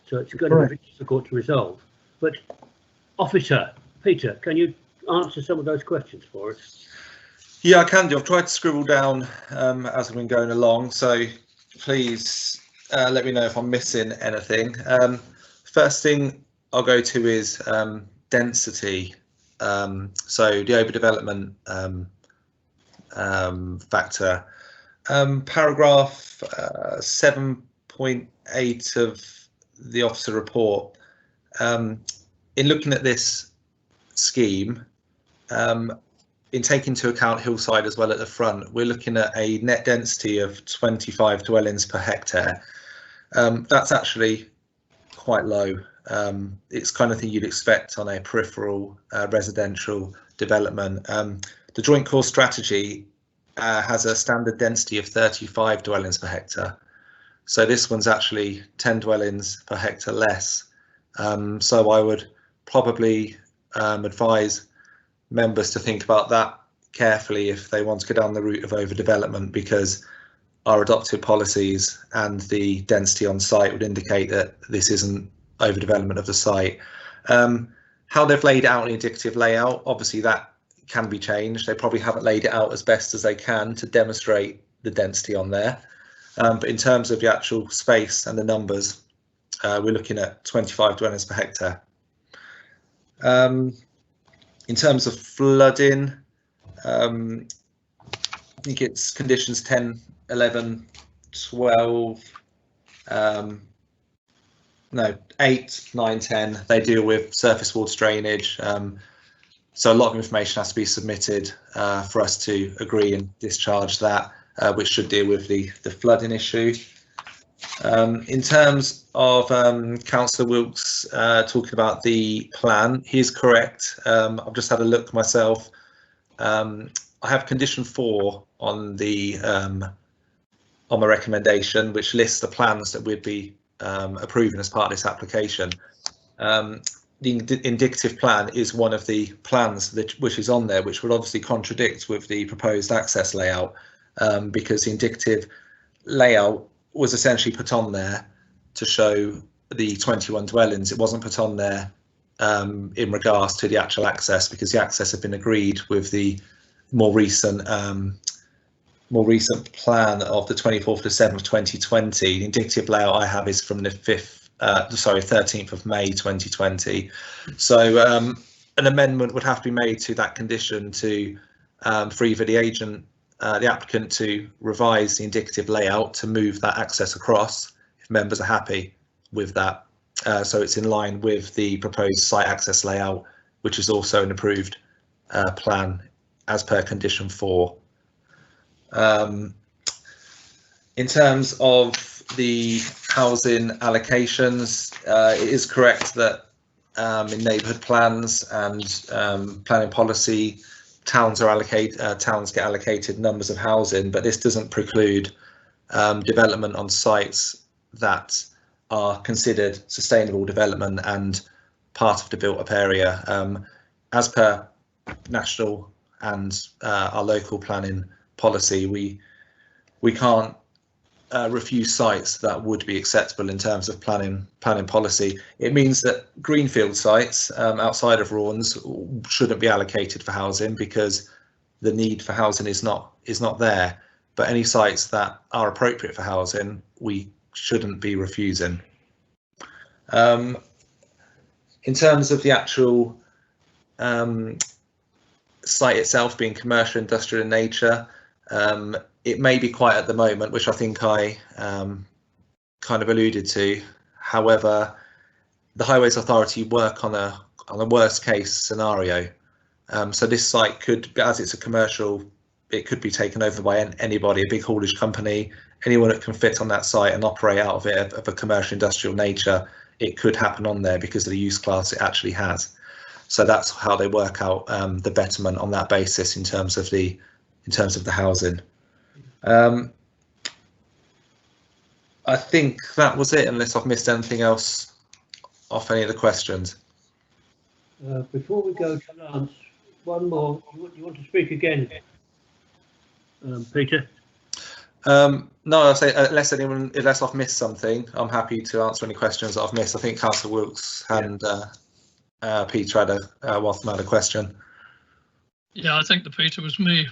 So it's going to be difficult to resolve. But Officer Peter, can you answer some of those questions for us? Yeah, I can do. I've tried to scribble down as I've been going along, so please let me know if I'm missing anything. First thing I'll go to is density. So the overdevelopment factor. Paragraph 7.8 of the officer report. In looking at this scheme, in taking into account hillside as well at the front, we're looking at a net density of 25 dwellings per hectare. That's actually quite low. It's kind of thing you'd expect on a peripheral residential development. The joint core strategy has a standard density of 35 dwellings per hectare. So this one's actually 10 dwellings per hectare less. So I would probably advise members to think about that carefully if they want to go down the route of overdevelopment, because our adopted policies and the density on site would indicate that this isn't overdevelopment of the site. How they've laid out an indicative layout, obviously that can be changed. They probably haven't laid it out as best as they can to demonstrate the density on there. But in terms of the actual space and the numbers, we're looking at 25 dwellings per hectare. In terms of flooding, I think it's conditions 10, 11, 12, no, 8, 9, 10. They deal with surface water drainage. So a lot of information has to be submitted for us to agree and discharge that, which should deal with the flooding issue. In terms of Councillor Wilkes talking about the plan, he's correct. I've just had a look myself. I have condition 4 on my recommendation, which lists the plans that we'd be approving as part of this application. The indicative plan is one of the plans which is on there, which would obviously contradict with the proposed access layout, because the indicative layout was essentially put on there to show the 21 dwellings. It wasn't put on there in regards to the actual access, because the access had been agreed with the more recent plan of the 24th of December 2020. The indicative layout I have is from the 13th of May 2020. So an amendment would have to be made to that condition to for either the applicant to revise the indicative layout to move that access across, if members are happy with that. so it's in line with the proposed site access layout, which is also an approved plan as per condition 4. In terms of the housing allocations, it is correct that in neighbourhood plans and planning policy, towns get allocated numbers of housing, but this doesn't preclude development on sites that are considered sustainable development and part of the built-up area. As per national and our local planning policy, we can't refuse sites that would be acceptable in terms of planning policy. It means that greenfield sites outside of Rawns shouldn't be allocated for housing because the need for housing is not there. But any sites that are appropriate for housing, we shouldn't be refusing. In terms of the actual site itself being commercial, industrial in nature, it may be quiet at the moment, which I think I kind of alluded to. However, the Highways Authority work on a worst case scenario. So this site could, as it's a commercial, it could be taken over by anybody, a big haulage company, anyone that can fit on that site and operate out of it of a commercial industrial nature. It could happen on there because of the use class it actually has. So that's how they work out the betterment on that basis in terms of the housing. I think that was it, unless I've missed anything else off any of the questions. Before we go to Lance, one more. You want to speak again, Peter? No, I'll say unless I've missed something, I'm happy to answer any questions that I've missed. I think Councillor Wilkes and Peter had a question. Yeah, I think the Peter was me.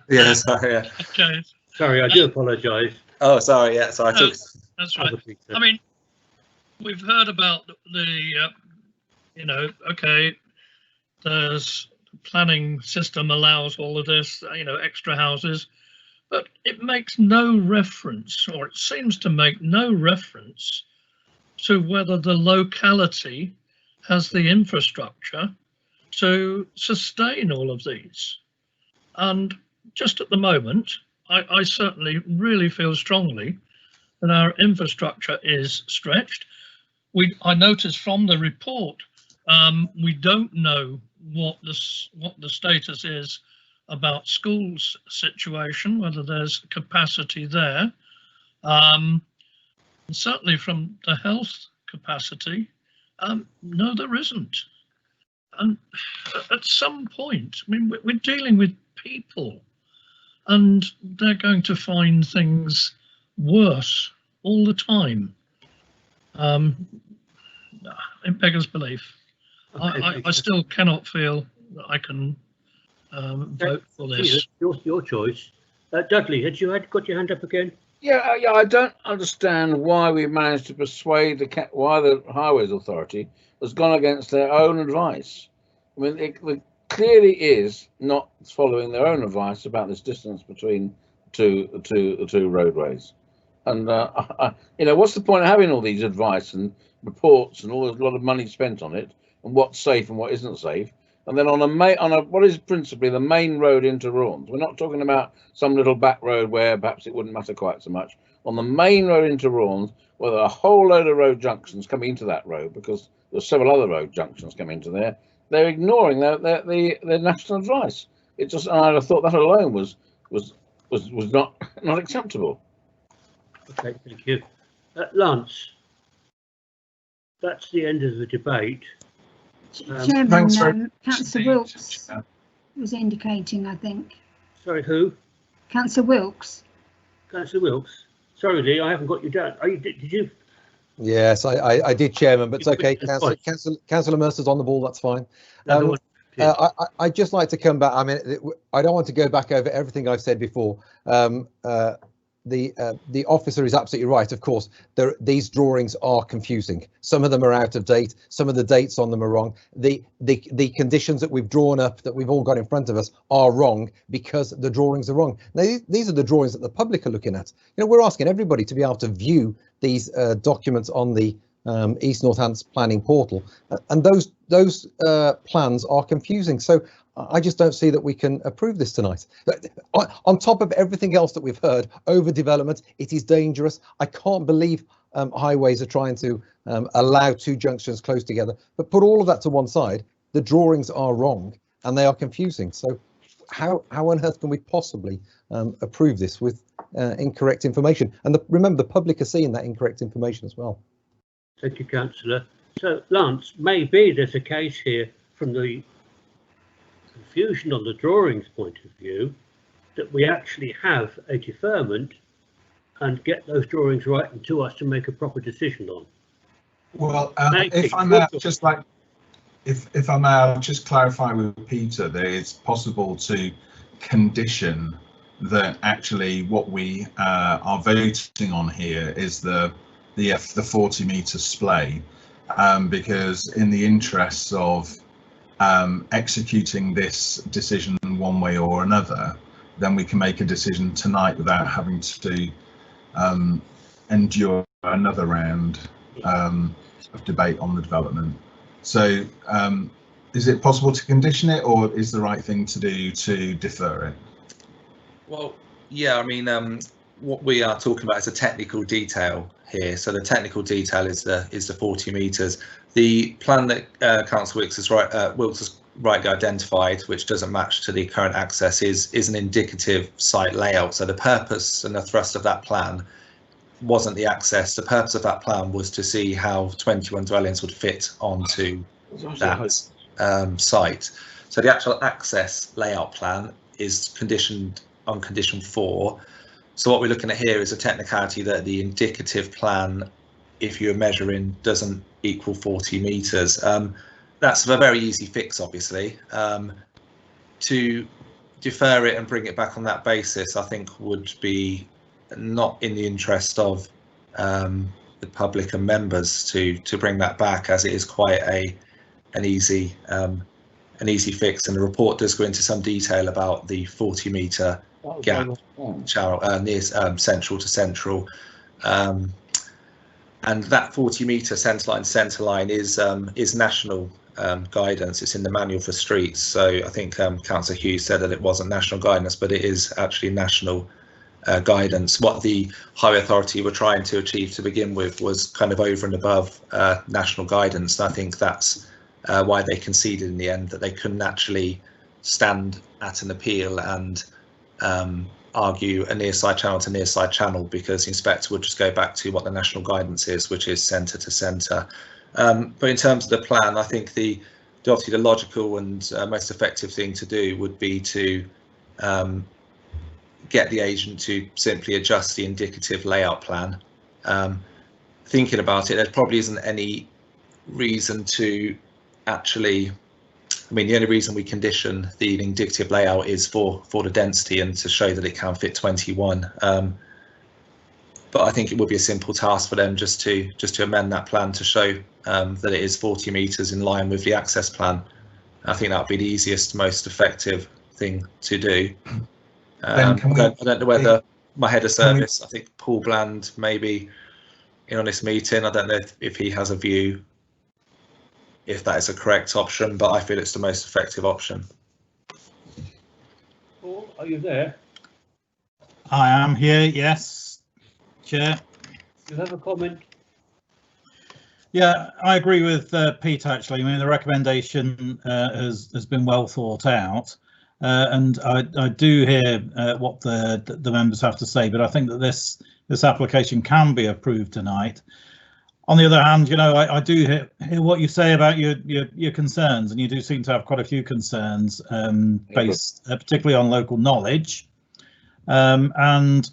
Yeah, sorry. Yeah. Okay. Sorry, I do apologise. Oh, sorry. Yeah, sorry. That's right. I mean, we've heard about the, okay, there's the planning system allows all of this, extra houses, but it makes no reference, or it seems to make no reference to whether the locality has the infrastructure to sustain all of these. And just at the moment, I certainly really feel strongly that our infrastructure is stretched. I noticed from the report, we don't know what the status is about schools situation, whether there's capacity there. Certainly from the health capacity, no, there isn't. And at some point, I mean, we're dealing with people, and they're going to find things worse all the time. It beggars belief. I still cannot feel that I can vote for this. Your choice. Dudley, had you got your hand up again? Yeah, I don't understand why we managed to persuade why the Highways Authority has gone against their own advice. I mean, it clearly is not following their own advice about this distance between the two roadways. And what's the point of having all these advice and reports and a lot of money spent on it, and what's safe and what isn't safe? And then on what is principally the main road into Rawns, we're not talking about some little back road where perhaps it wouldn't matter quite so much. On the main road into Rawns, where there are a whole load of road junctions coming into that road, because there's several other road junctions coming into there, they're ignoring their national advice. It just, I thought that alone was not acceptable. Okay, thank you, Lance. That's the end of the debate. Chairman, Councillor Wilkes was indicating, I think. Sorry, who? Councillor Wilkes. Councillor Wilkes. Sorry, Lee, I haven't got you down. Did you? Yes, I did, Chairman, but it's okay. Councillor Mercer's on the ball. That's fine. I'd just like to come back. I mean, I don't want to go back over everything I've said before. The officer is absolutely right. Of course, these drawings are confusing. Some of them are out of date. Some of the dates on them are wrong. The conditions that we've drawn up, that we've all got in front of us, are wrong because the drawings are wrong. Now, these are the drawings that the public are looking at. We're asking everybody to be able to view these documents on the East Northants planning portal, and those plans are confusing. So I just don't see that we can approve this tonight. On top of everything else that we've heard, overdevelopment, it is dangerous. I can't believe highways are trying to allow two junctions close together. But put all of that to one side, the drawings are wrong and they are confusing. So how on earth can we possibly approve this with incorrect information? And remember, the public are seeing that incorrect information as well. Thank you, Councillor. So, Lance, maybe there's a case here from the confusion on the drawings point of view that we actually have a deferment and get those drawings right and to us to make a proper decision on. Well, if I may, just like, if I may, I'll just clarify with Peter that it's possible to condition that actually what we are voting on here is the 40-metre splay, because in the interests of executing this decision one way or another, then we can make a decision tonight without having to endure another round of debate on the development. So is it possible to condition it, or is the right thing to do to defer it? Well, yeah, I mean, what we are talking about is a technical detail here. So the technical detail is the 40 metres. The plan that Councillor Wilkes has rightly identified, which doesn't match to the current access, is an indicative site layout. So the purpose and the thrust of that plan wasn't the access. The purpose of that plan was to see how 21 dwellings would fit onto that site. So the actual access layout plan is conditioned on condition 4. So what we're looking at here is a technicality that the indicative plan, if you're measuring, doesn't equal 40 metres. That's a very easy fix, obviously. To defer it and bring it back on that basis, I think would be not in the interest of the public and members to bring that back, as it is quite an easy fix. And the report does go into some detail about the 40-metre gap near central to central, and that 40-metre centreline to centreline is national guidance. It's in the manual for streets. So I think Councillor Hughes said that it wasn't national guidance, but it is actually national guidance. What the Highway Authority were trying to achieve to begin with was kind of over and above national guidance. And I think that's why they conceded in the end, that they couldn't actually stand at an appeal and argue a near side channel to near side channel, because the inspector would just go back to what the national guidance is, which is centre to centre. But in terms of the plan, I think obviously the logical and most effective thing to do would be to get the agent to simply adjust the indicative layout plan. Thinking about it, there probably isn't any reason to actually, I mean, the only reason we condition the indicative layout is for the density and to show that it can fit 21. But I think it would be a simple task for them just to amend that plan to show that it is 40 metres in line with the access plan. I think that would be the easiest, most effective thing to do. I don't know whether my head of service, I think Paul Bland, maybe in on this meeting, I don't know if he has a view if that is a correct option, but I feel it's the most effective option. Paul, are you there? I am here, yes, Chair. Do you have a comment? Yeah, I agree with Pete, actually. I mean, the recommendation has been well thought out, and I do hear what the members have to say, but I think that this application can be approved tonight. On the other hand, you know, I do hear what you say about your concerns, and you do seem to have quite a few concerns based particularly on local knowledge, and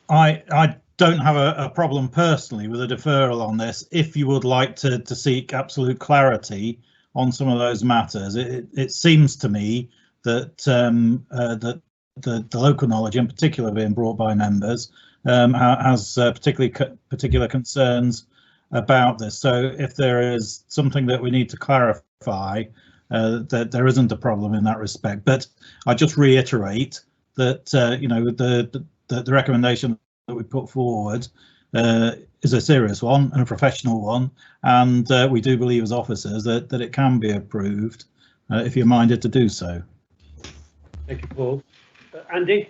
I don't have a problem personally with a deferral on this if you would like to seek absolute clarity on some of those matters. It seems to me that that the local knowledge, in particular being brought by members, has particular concerns about this. So if there is something that we need to clarify, that there isn't a problem in that respect. But I just reiterate that you know, the recommendation that we put forward is a serious one and a professional one, and we do believe as officers that it can be approved if you're minded to do so. Thank you, Paul. Andy?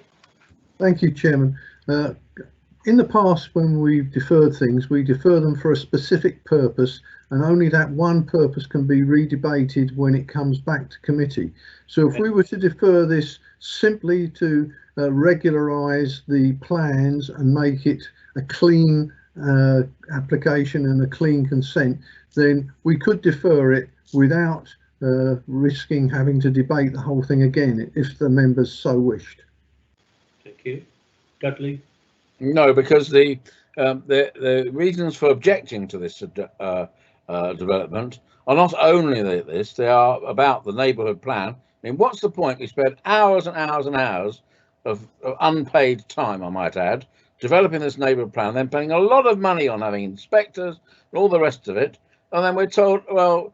Thank you, Chairman. In the past, when we've deferred things, we defer them for a specific purpose, and only that one purpose can be redebated when it comes back to committee. So if we were to defer this simply to regularise the plans and make it a clean application and a clean consent, then we could defer it without risking having to debate the whole thing again if the members so wished. Thank you. Dudley? No, because the reasons for objecting to this development are not only this, they are about the neighbourhood plan. I mean, what's the point? We spent hours and hours and hours of unpaid time, I might add, developing this neighbourhood plan, then paying a lot of money on having inspectors and all the rest of it. And then we're told, well,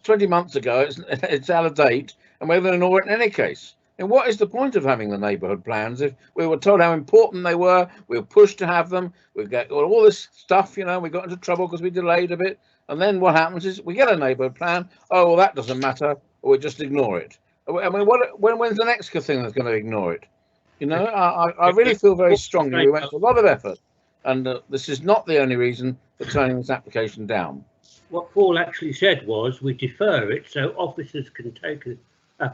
20 months ago, it's out of date, and we're going to ignore it in any case. And what is the point of having the neighbourhood plans if we were told how important they were, we were pushed to have them, we got all this stuff, you know, we got into trouble because we delayed a bit, and then what happens is we get a neighbourhood plan, oh, well, that doesn't matter, or we just ignore it. I mean, when's the next thing that's going to ignore it? You know, I really feel very strongly we went to a lot of effort, and this is not the only reason for turning this application down. What Paul actually said was we defer it so officers can take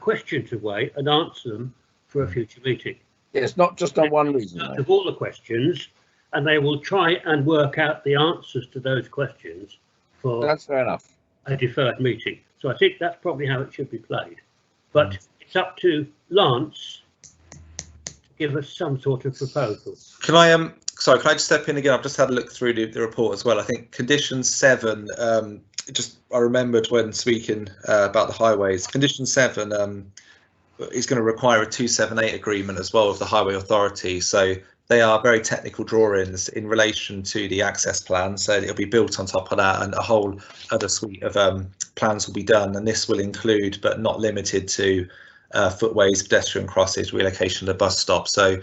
questions away and answer them for a future meeting. Yes, not just on one reason. Of all the questions, and they will try and work out the answers to those questions for that's fair enough. A deferred meeting. So I think that's probably how it should be played. But it's up to Lance to give us some sort of proposal. Can I sorry, can I just step in again? I've just had a look through the report as well. I think condition 7, I remembered when speaking about the highways, condition 7 is going to require a 278 agreement as well with the Highway Authority. So they are very technical drawings in relation to the access plan. So it'll be built on top of that, and a whole other suite of plans will be done. And this will include, but not limited to, footways, pedestrian crosses, relocation of the bus stop. So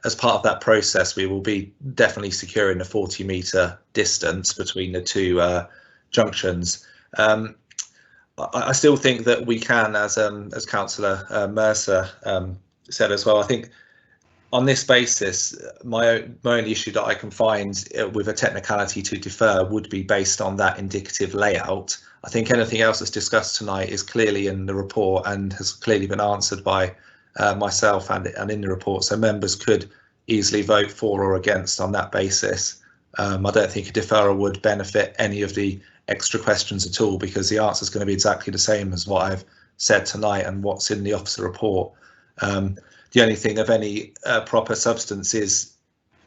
as part of that process, we will be definitely securing the 40-metre distance between the two junctions. I still think that we can, as Councillor Mercer said as well, I think on this basis, my only issue that I can find with a technicality to defer would be based on that indicative layout. I think anything else that's discussed tonight is clearly in the report and has clearly been answered by myself and in the report, so members could easily vote for or against on that basis. I don't think a deferral would benefit any of the extra questions at all, because the answer is going to be exactly the same as what I've said tonight and what's in the officer report. The only thing of any proper substance is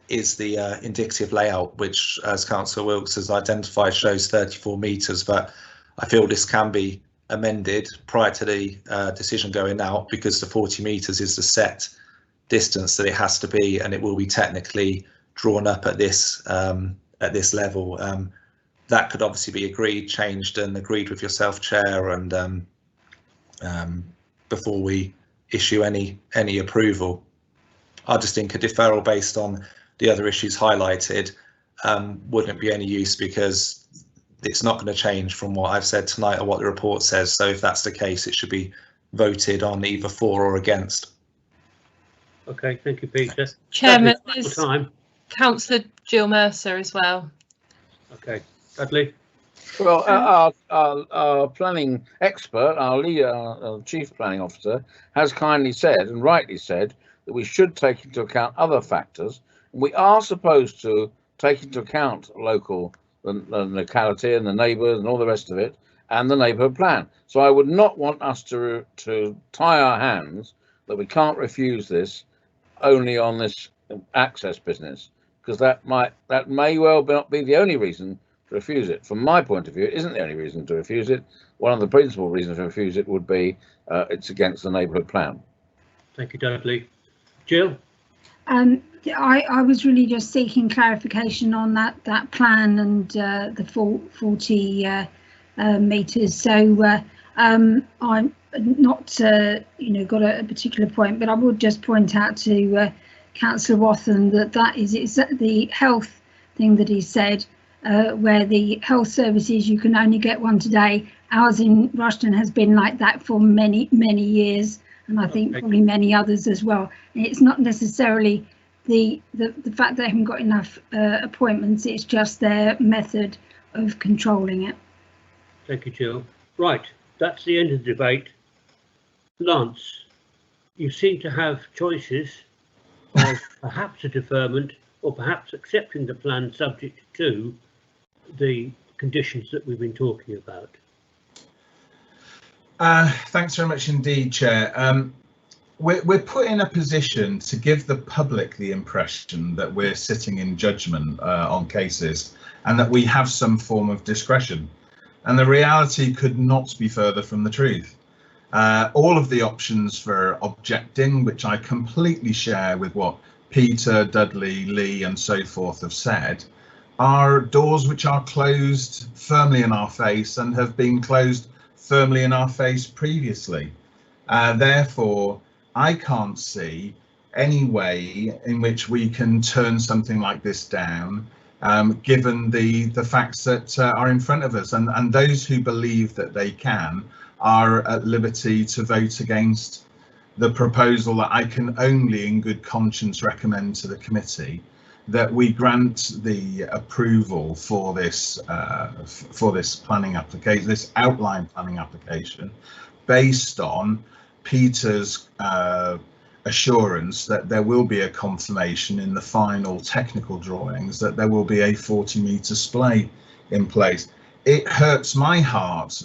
the indicative layout, which, as Councillor Wilkes has identified, shows 34 metres, but I feel this can be amended prior to the decision going out, because the 40 metres is the set distance that it has to be, and it will be technically drawn up at this level. That could obviously be agreed, changed and agreed with yourself, Chair, and before we issue any approval. I just think a deferral based on the other issues highlighted wouldn't be any use, because it's not going to change from what I've said tonight or what the report says. So if that's the case, it should be voted on either for or against. Okay, thank you, Peter. Chairman, there's Councillor Jill Mercer as well. Okay, Dudley. Well, our planning expert, our leader, our chief planning officer, has kindly said, and rightly said, that we should take into account other factors. We are supposed to take into account the locality and the neighbours and all the rest of it, and the neighbourhood plan. So I would not want us to tie our hands that we can't refuse this only on this access business, because that may well not be the only reason to refuse it. From my point of view, it isn't the only reason to refuse it. One of the principal reasons to refuse it would be it's against the neighbourhood plan. Thank you, Dudley. Jill? I was really just seeking clarification on that plan and the 40 metres. So I'm not got a particular point, but I would just point out to Councillor Wathen that is the health thing that he said where the health services, you can only get one today. Ours in Rushton has been like that for many years, and I think probably many others as well. And it's not necessarily the fact they haven't got enough appointments, it's just their method of controlling it. Thank you, Jill. Right, that's the end of the debate. Lance, you seem to have choices of perhaps a deferment or perhaps accepting the plan subject to the conditions that we've been talking about. Thanks very much indeed, Chair. We're put in a position to give the public the impression that we're sitting in judgment on cases and that we have some form of discretion. And the reality could not be further from the truth. All of the options for objecting, which I completely share with what Peter, Dudley, Lee and so forth have said, are doors which are closed firmly in our face and have been closed firmly in our face previously. Therefore, I can't see any way in which we can turn something like this down, given the facts that are in front of us, and those who believe that they can are at liberty to vote against the proposal that I can only in good conscience recommend to the committee, that we grant the approval for this planning application, this outline planning application, based on Peter's assurance that there will be a confirmation in the final technical drawings that there will be a 40-metre splay in place. It hurts my heart.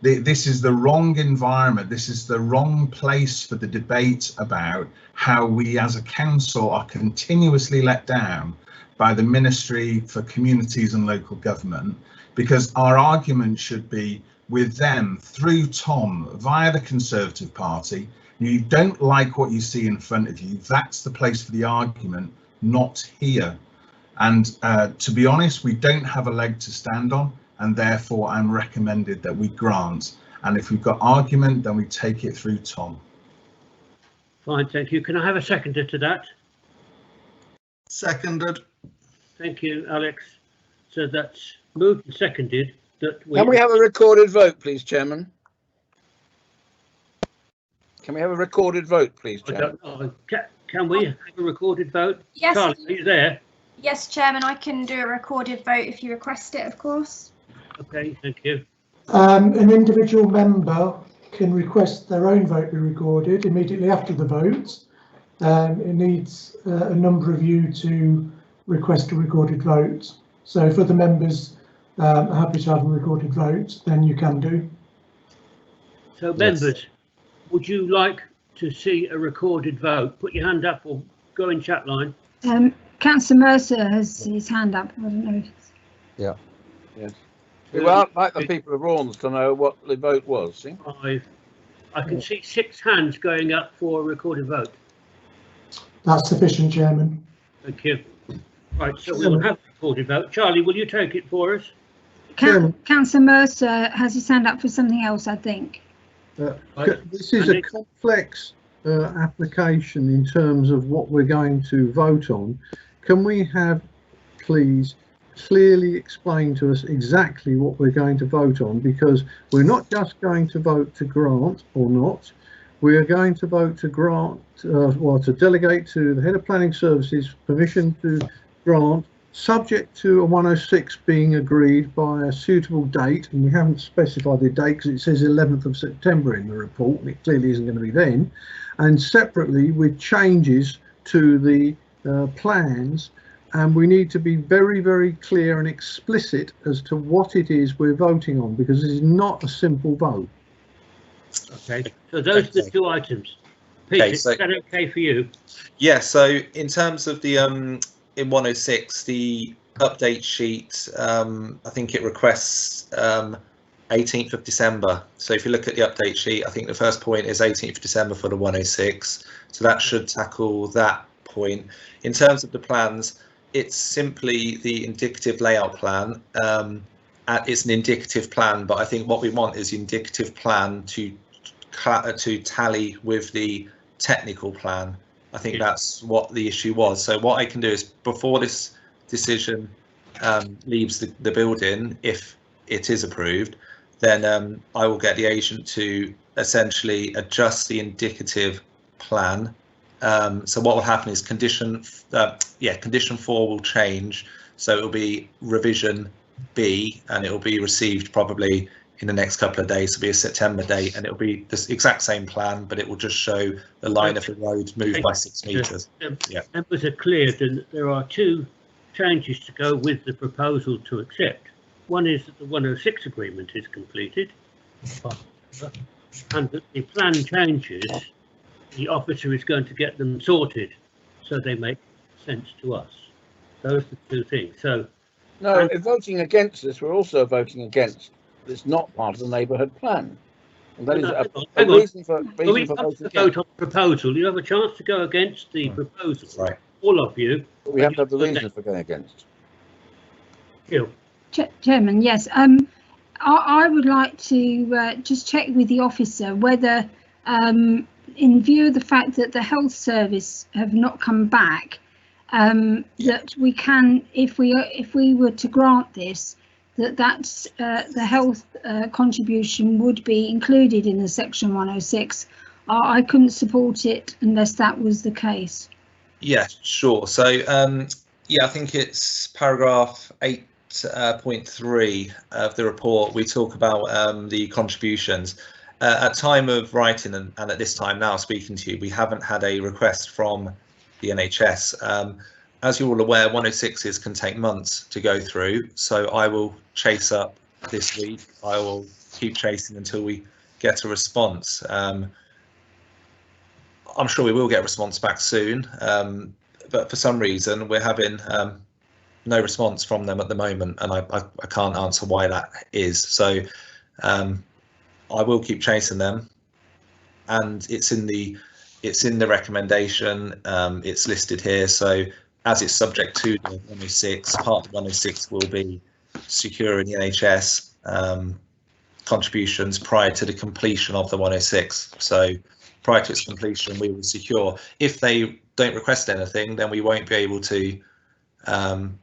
This is the wrong environment. This is the wrong place for the debate about how we as a council are continuously let down by the Ministry for Communities and Local Government, because our argument should be with them through Tom via the Conservative Party. You don't like what you see in front of you, that's the place for the argument, not here. And to be honest, we don't have a leg to stand on, and therefore I'm recommended that we grant. And if we've got argument, then we take it through Tom. Fine, thank you. Can I have a seconder to that? Seconded. Thank you, Alex. So that's moved and seconded. Can we have a recorded vote, please, Chairman? Can we have a recorded vote, please, Chairman? Can we have a recorded vote? Yes. Charlie, are you there? Yes, Chairman, I can do a recorded vote if you request it, of course. Okay, thank you. An individual member can request their own vote be recorded immediately after the vote. It needs a number of you to request a recorded vote. So if other members are happy to have a recorded vote, then you can do. So members, would you like to see a recorded vote? Put your hand up or go in chat line. Councillor Mercer has his hand up. I don't know. Yeah. Yes. Well, I'd like the people of Raunds to know what the vote was. See? I can see 6 hands going up for a recorded vote. That's sufficient, Chairman. Thank you. Right, so we'll have a recorded vote. Charlie, will you take it for us? Councillor Mercer has his hand up for something else, I think. This is a complex application in terms of what we're going to vote on. Can we have, please, clearly explain to us exactly what we're going to vote on, because we're not just going to vote to grant or not, we are going to vote to grant, well, to delegate to the Head of Planning Services permission to grant, subject to a 106 being agreed by a suitable date, and we haven't specified the date because it says 11th of September in the report, and it clearly isn't going to be then, and separately with changes to the plans. And we need to be very, very clear and explicit as to what it is we're voting on, because this is not a simple vote. Okay, so those are the 2 items. Peter, is that okay for you? Yeah, so in terms of the in 106, the update sheet, I think it requests 18th of December. So if you look at the update sheet, I think the first point is 18th of December for the 106. So that should tackle that point. In terms of the plans, it's simply the indicative layout plan. It's an indicative plan, but I think what we want is the indicative plan to tally with the technical plan. I think that's what the issue was. So what I can do is, before this decision leaves the building, if it is approved, then I will get the agent to essentially adjust the indicative plan. So what will happen is condition 4 will change, so it will be revision B, and it will be received probably in the next couple of days. It'll be a September date, and it will be the exact same plan, but it will just show the line of the road moved by 6 metres. Yeah. Members are clear that there are 2 changes to go with the proposal to accept. One is that the 106 agreement is completed, and that the plan changes, the officer is going to get them sorted so they make sense to us. Those are the 2 things. So, no, if voting against this, we're also voting against it's not part of the neighbourhood plan. And that is a reason for voting vote on the proposal. You have a chance to go against the proposal, right? All of you. But we have to have the reason for going against. Chairman, yes. I would like to just check with the officer whether, in view of the fact that the health service have not come back, that we can, if we were to grant this, that's the health contribution would be included in the section 106. I couldn't support it unless that was the case. Yeah, sure. So yeah, I think it's paragraph 8.3 of the report. We talk about the contributions. At time of writing and at this time now speaking to you, we haven't had a request from the NHS. As you're all aware, 106s can take months to go through, so I will chase up this week. I will keep chasing until we get a response. I'm sure we will get a response back soon, but for some reason we're having no response from them at the moment, and I can't answer why that is. So I will keep chasing them, and it's in the recommendation. It's listed here, so as it's subject to the 106, part of 106 will be securing the NHS contributions prior to the completion of the 106. So prior to its completion, we will secure. If they don't request anything, then we won't be able to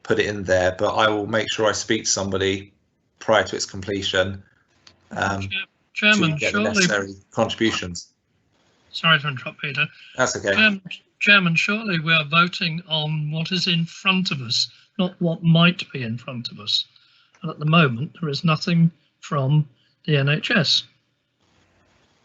put it in there, but I will make sure I speak to somebody prior to its completion Chairman, to get the necessary contributions. Sorry to interrupt, Peter. That's okay. Chairman, surely we are voting on what is in front of us, not what might be in front of us. And at the moment, there is nothing from the NHS.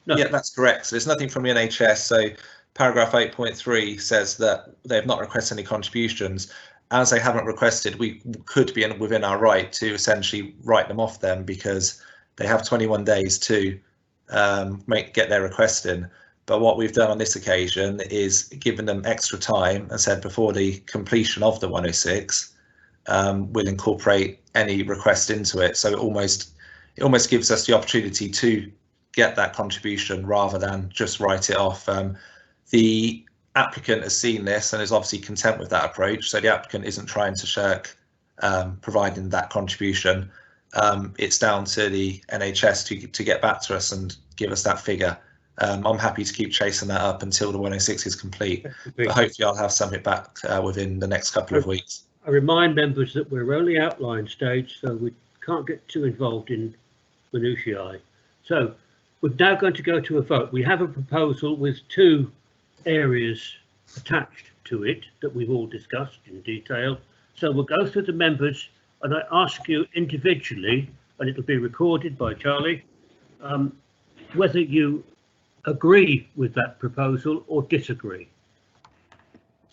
No. Yeah, that's correct. So there's nothing from the NHS. So paragraph 8.3 says that they have not requested any contributions. As they haven't requested, we could be within our right to essentially write them off them, because they have 21 days to get their request in. But what we've done on this occasion is given them extra time and said before the completion of the 106, we'll incorporate any request into it. So it almost gives us the opportunity to get that contribution rather than just write it off. The applicant has seen this and is obviously content with that approach. So the applicant isn't trying to shirk providing that contribution. It's down to the NHS to get back to us and give us that figure. I'm happy to keep chasing that up until the 106 is complete, but hopefully I'll have something back within the next couple of weeks. I remind members that we're only outline stage, so we can't get too involved in minutiae. So we're now going to go to a vote. We have a proposal with 2 areas attached to it that we've all discussed in detail. So we'll go through the members, and I ask you individually, and it'll be recorded by Charlie, whether you agree with that proposal or disagree.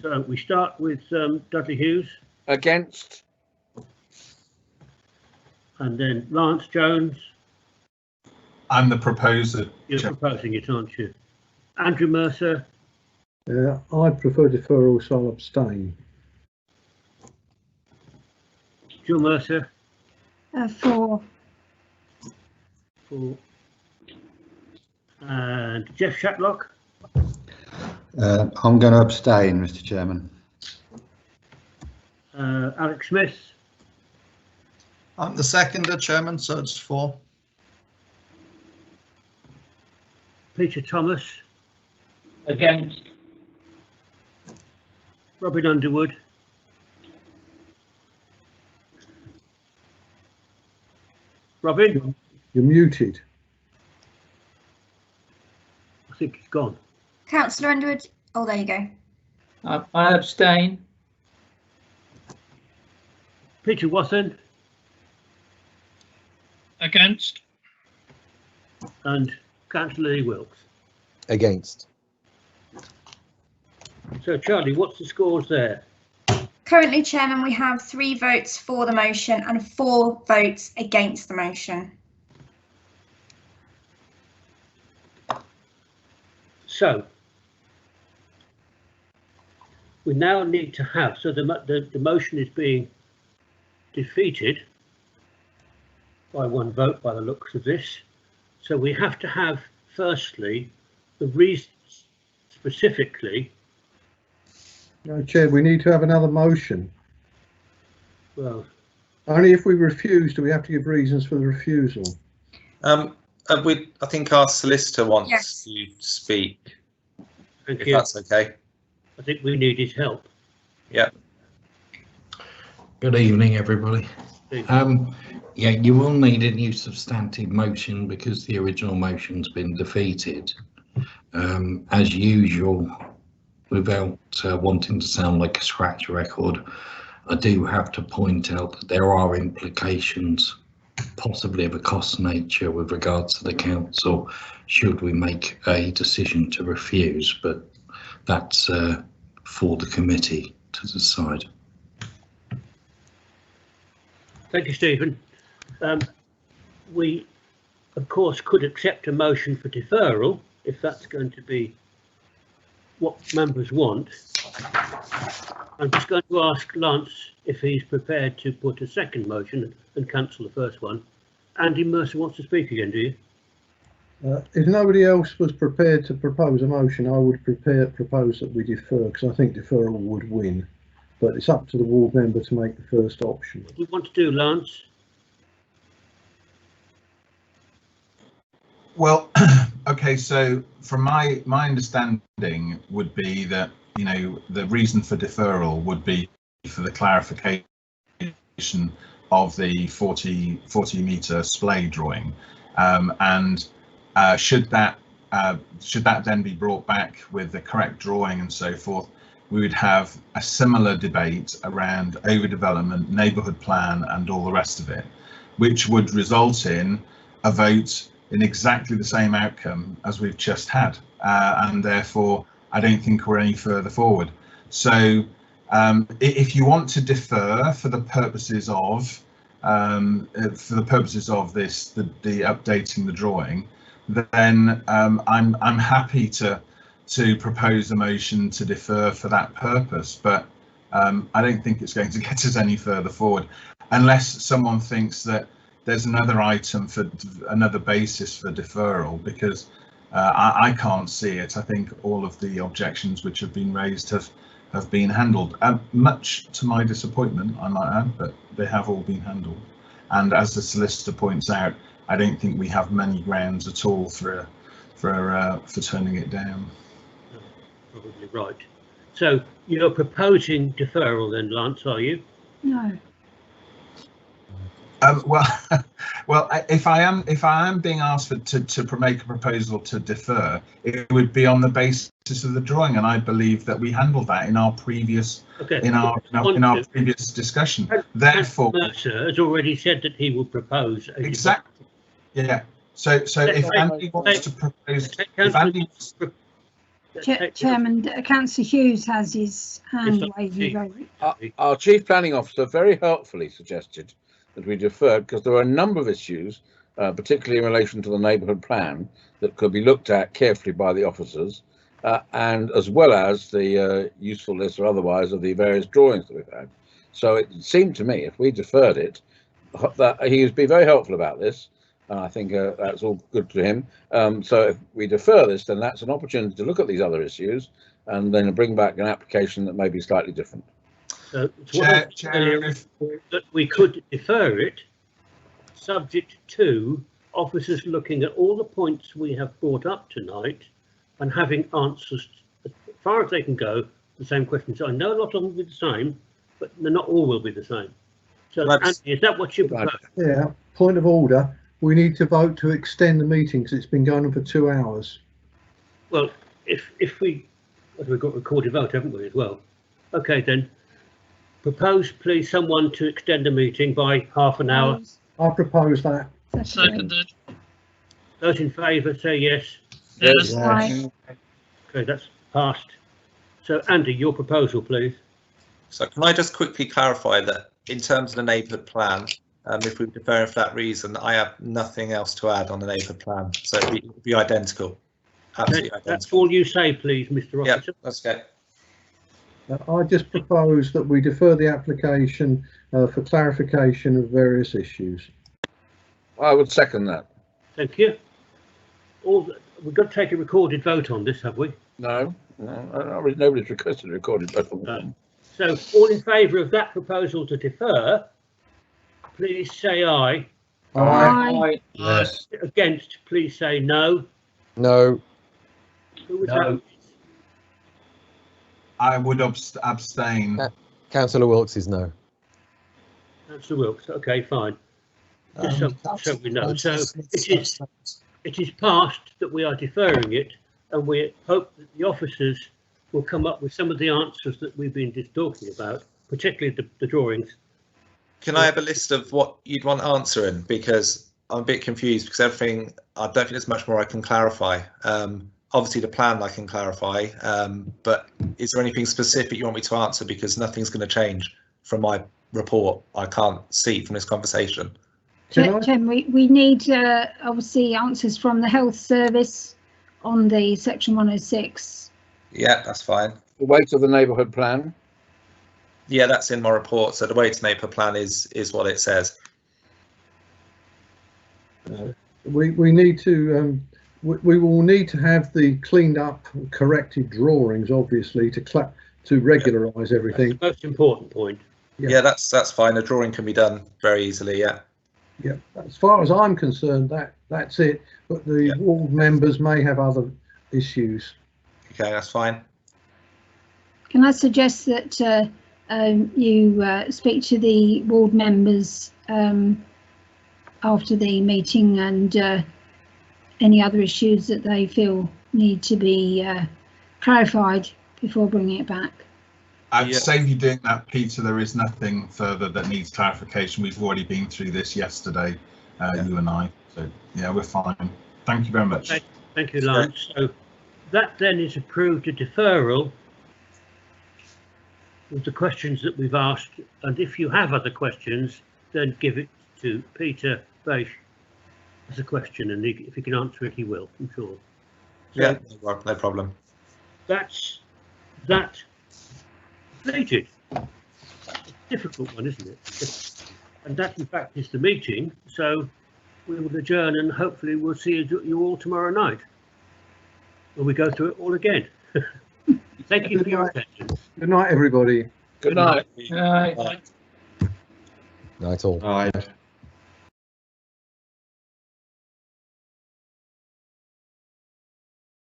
So we start with Dudley Hughes. Against. And then Lance Jones. I'm the proposer. You're proposing it, aren't you? Andrew Mercer. I prefer deferral, so I'll abstain. Jill Mercer. 4. 4. And Jeff Shatlock. I'm going to abstain, Mr. Chairman. Alex Smith. I'm the seconder, Chairman, so it's 4. Peter Thomas. Against. Robin Underwood. Robin? You're muted. I think he's gone. Councillor Underwood. Oh, there you go. I abstain. Peter Watson? Against. And Councillor Lee Wilkes? Against. So Charlie, what's the scores there? Currently, Chairman, we have 3 votes for the motion and 4 votes against the motion. So we now need to have, so the motion is being defeated by 1 vote by the looks of this. So we have to have, firstly, the reasons specifically. No, Chair, we need to have another motion. Well, only if we refuse do we have to give reasons for the refusal. I think our solicitor wants you to speak. Thank you. That's okay. I think we need his help. Yeah. Good evening, everybody. Yeah, you will need a new substantive motion because the original motion's been defeated. As usual, without wanting to sound like a scratch record, I do have to point out that there are implications, possibly of a cost nature, with regards to the council should we make a decision to refuse, but that's for the committee to decide. Thank you, Stephen. We, of course, could accept a motion for deferral if that's going to be what members want. I'm just going to ask Lance if he's prepared to put a second motion and cancel the first one. Andy Mercer wants to speak again, do you? If nobody else was prepared to propose a motion, I would propose that we defer, because I think deferral would win. But it's up to the ward member to make the first option. What do you want to do, Lance? Well, okay, so from my understanding would be that, you know, the reason for deferral would be for the clarification of the 40 metre splay drawing, and should that then be brought back with the correct drawing and so forth, we would have a similar debate around overdevelopment, neighbourhood plan and all the rest of it, which would result in a vote in exactly the same outcome as we've just had, and therefore I don't think we're any further forward. So if you want to defer for the purposes of this, the updating the drawing, then I'm happy to propose a motion to defer for that purpose, but I don't think it's going to get us any further forward unless someone thinks that there's another item for another basis for deferral, because I can't see it. I think all of the objections which have been raised have been handled, much to my disappointment, I might add, but they have all been handled. And as the solicitor points out, I don't think we have many grounds at all for turning it down. Probably right. So you're proposing deferral then, Lance, are you? No. Well, if I am being asked to make a proposal to defer, it would be on the basis of the drawing, and I believe that we handled that in our previous previous discussion. Therefore, Mercer has already said that he will propose. Exactly. Yeah. So if Andy wants to propose, Chairman, Councillor Hughes has his hand waving. Our Chief Planning Officer very helpfully suggested that we deferred because there are a number of issues, particularly in relation to the neighbourhood plan, that could be looked at carefully by the officers, and as well as the usefulness or otherwise of the various drawings that we've had. So it seemed to me, if we deferred it, that he would be very helpful about this, and I think that's all good to him. So if we defer this, then that's an opportunity to look at these other issues and then bring back an application that may be slightly different. That we could defer it, subject to officers looking at all the points we have brought up tonight and having answers as far as they can go the same questions. I know a lot of them will be the same, but not all will be the same. So, Andy, is that what you propose? Yeah, point of order. We need to vote to extend the meeting because it's been going on for 2 hours. Well, if we've got recorded vote, haven't we, as well? Okay, then. Propose, please, someone to extend the meeting by half an hour. I propose that. Seconded. Those in favour say yes. Yes. Okay, that's passed. So, Andy, your proposal, please. So can I just quickly clarify that in terms of the neighbourhood plan, if we defer for that reason, I have nothing else to add on the neighbourhood plan. So it'd be identical. Absolutely identical. That's all you say, please, Mr. Officer. Yeah, that's okay. I just propose that we defer the application for clarification of various issues. I would second that. Thank you. We've got to take a recorded vote on this, have we? No, nobody's requested a recorded vote on that. So, all in favour of that proposal to defer, please say aye. Aye. Yes. Against, please say no. No. Who was No. that? I would abstain. Councillor Wilkes is no. Councillor Wilkes. Okay, fine. Just so we know. So it is passed that we are deferring it, and we hope that the officers will come up with some of the answers that we've been just talking about, particularly the drawings. Can I have a list of what you'd want answering? Because I'm a bit confused because everything, I don't think there's much more I can clarify. Obviously the plan I can clarify, but is there anything specific you want me to answer? Because nothing's going to change from my report. I can't see from this conversation. Jen, we need obviously answers from the health service on the section 106. Yeah, that's fine. The weight of the neighbourhood plan. Yeah, that's in my report. So the weight to neighbourhood plan is what it says. We need to we will need to have the cleaned up, corrected drawings, obviously, to regularise everything. That's the most important point. Yeah, that's fine. A drawing can be done very easily. Yeah. Yeah, as far as I'm concerned, that's it. But the ward members may have other issues. Okay, that's fine. Can I suggest that you speak to the ward members after the meeting and any other issues that they feel need to be clarified before bringing it back? I'd save you doing that, Peter. There is nothing further that needs clarification. We've already been through this yesterday, you and I. So yeah, we're fine. Thank you very much. Okay, thank you, Lance. So that then is approved a deferral with the questions that we've asked. And if you have other questions, then give it to Peter Beisch as a question, and if he can answer it, he will, I'm sure. So yeah, no problem. That's that. Completed. Difficult one, isn't it? And that, in fact, is the meeting. So we will adjourn, and hopefully we'll see you all tomorrow night when we go through it all again. Thank you for your attention. Good night, everybody. Good night. Night. Night all. Aye.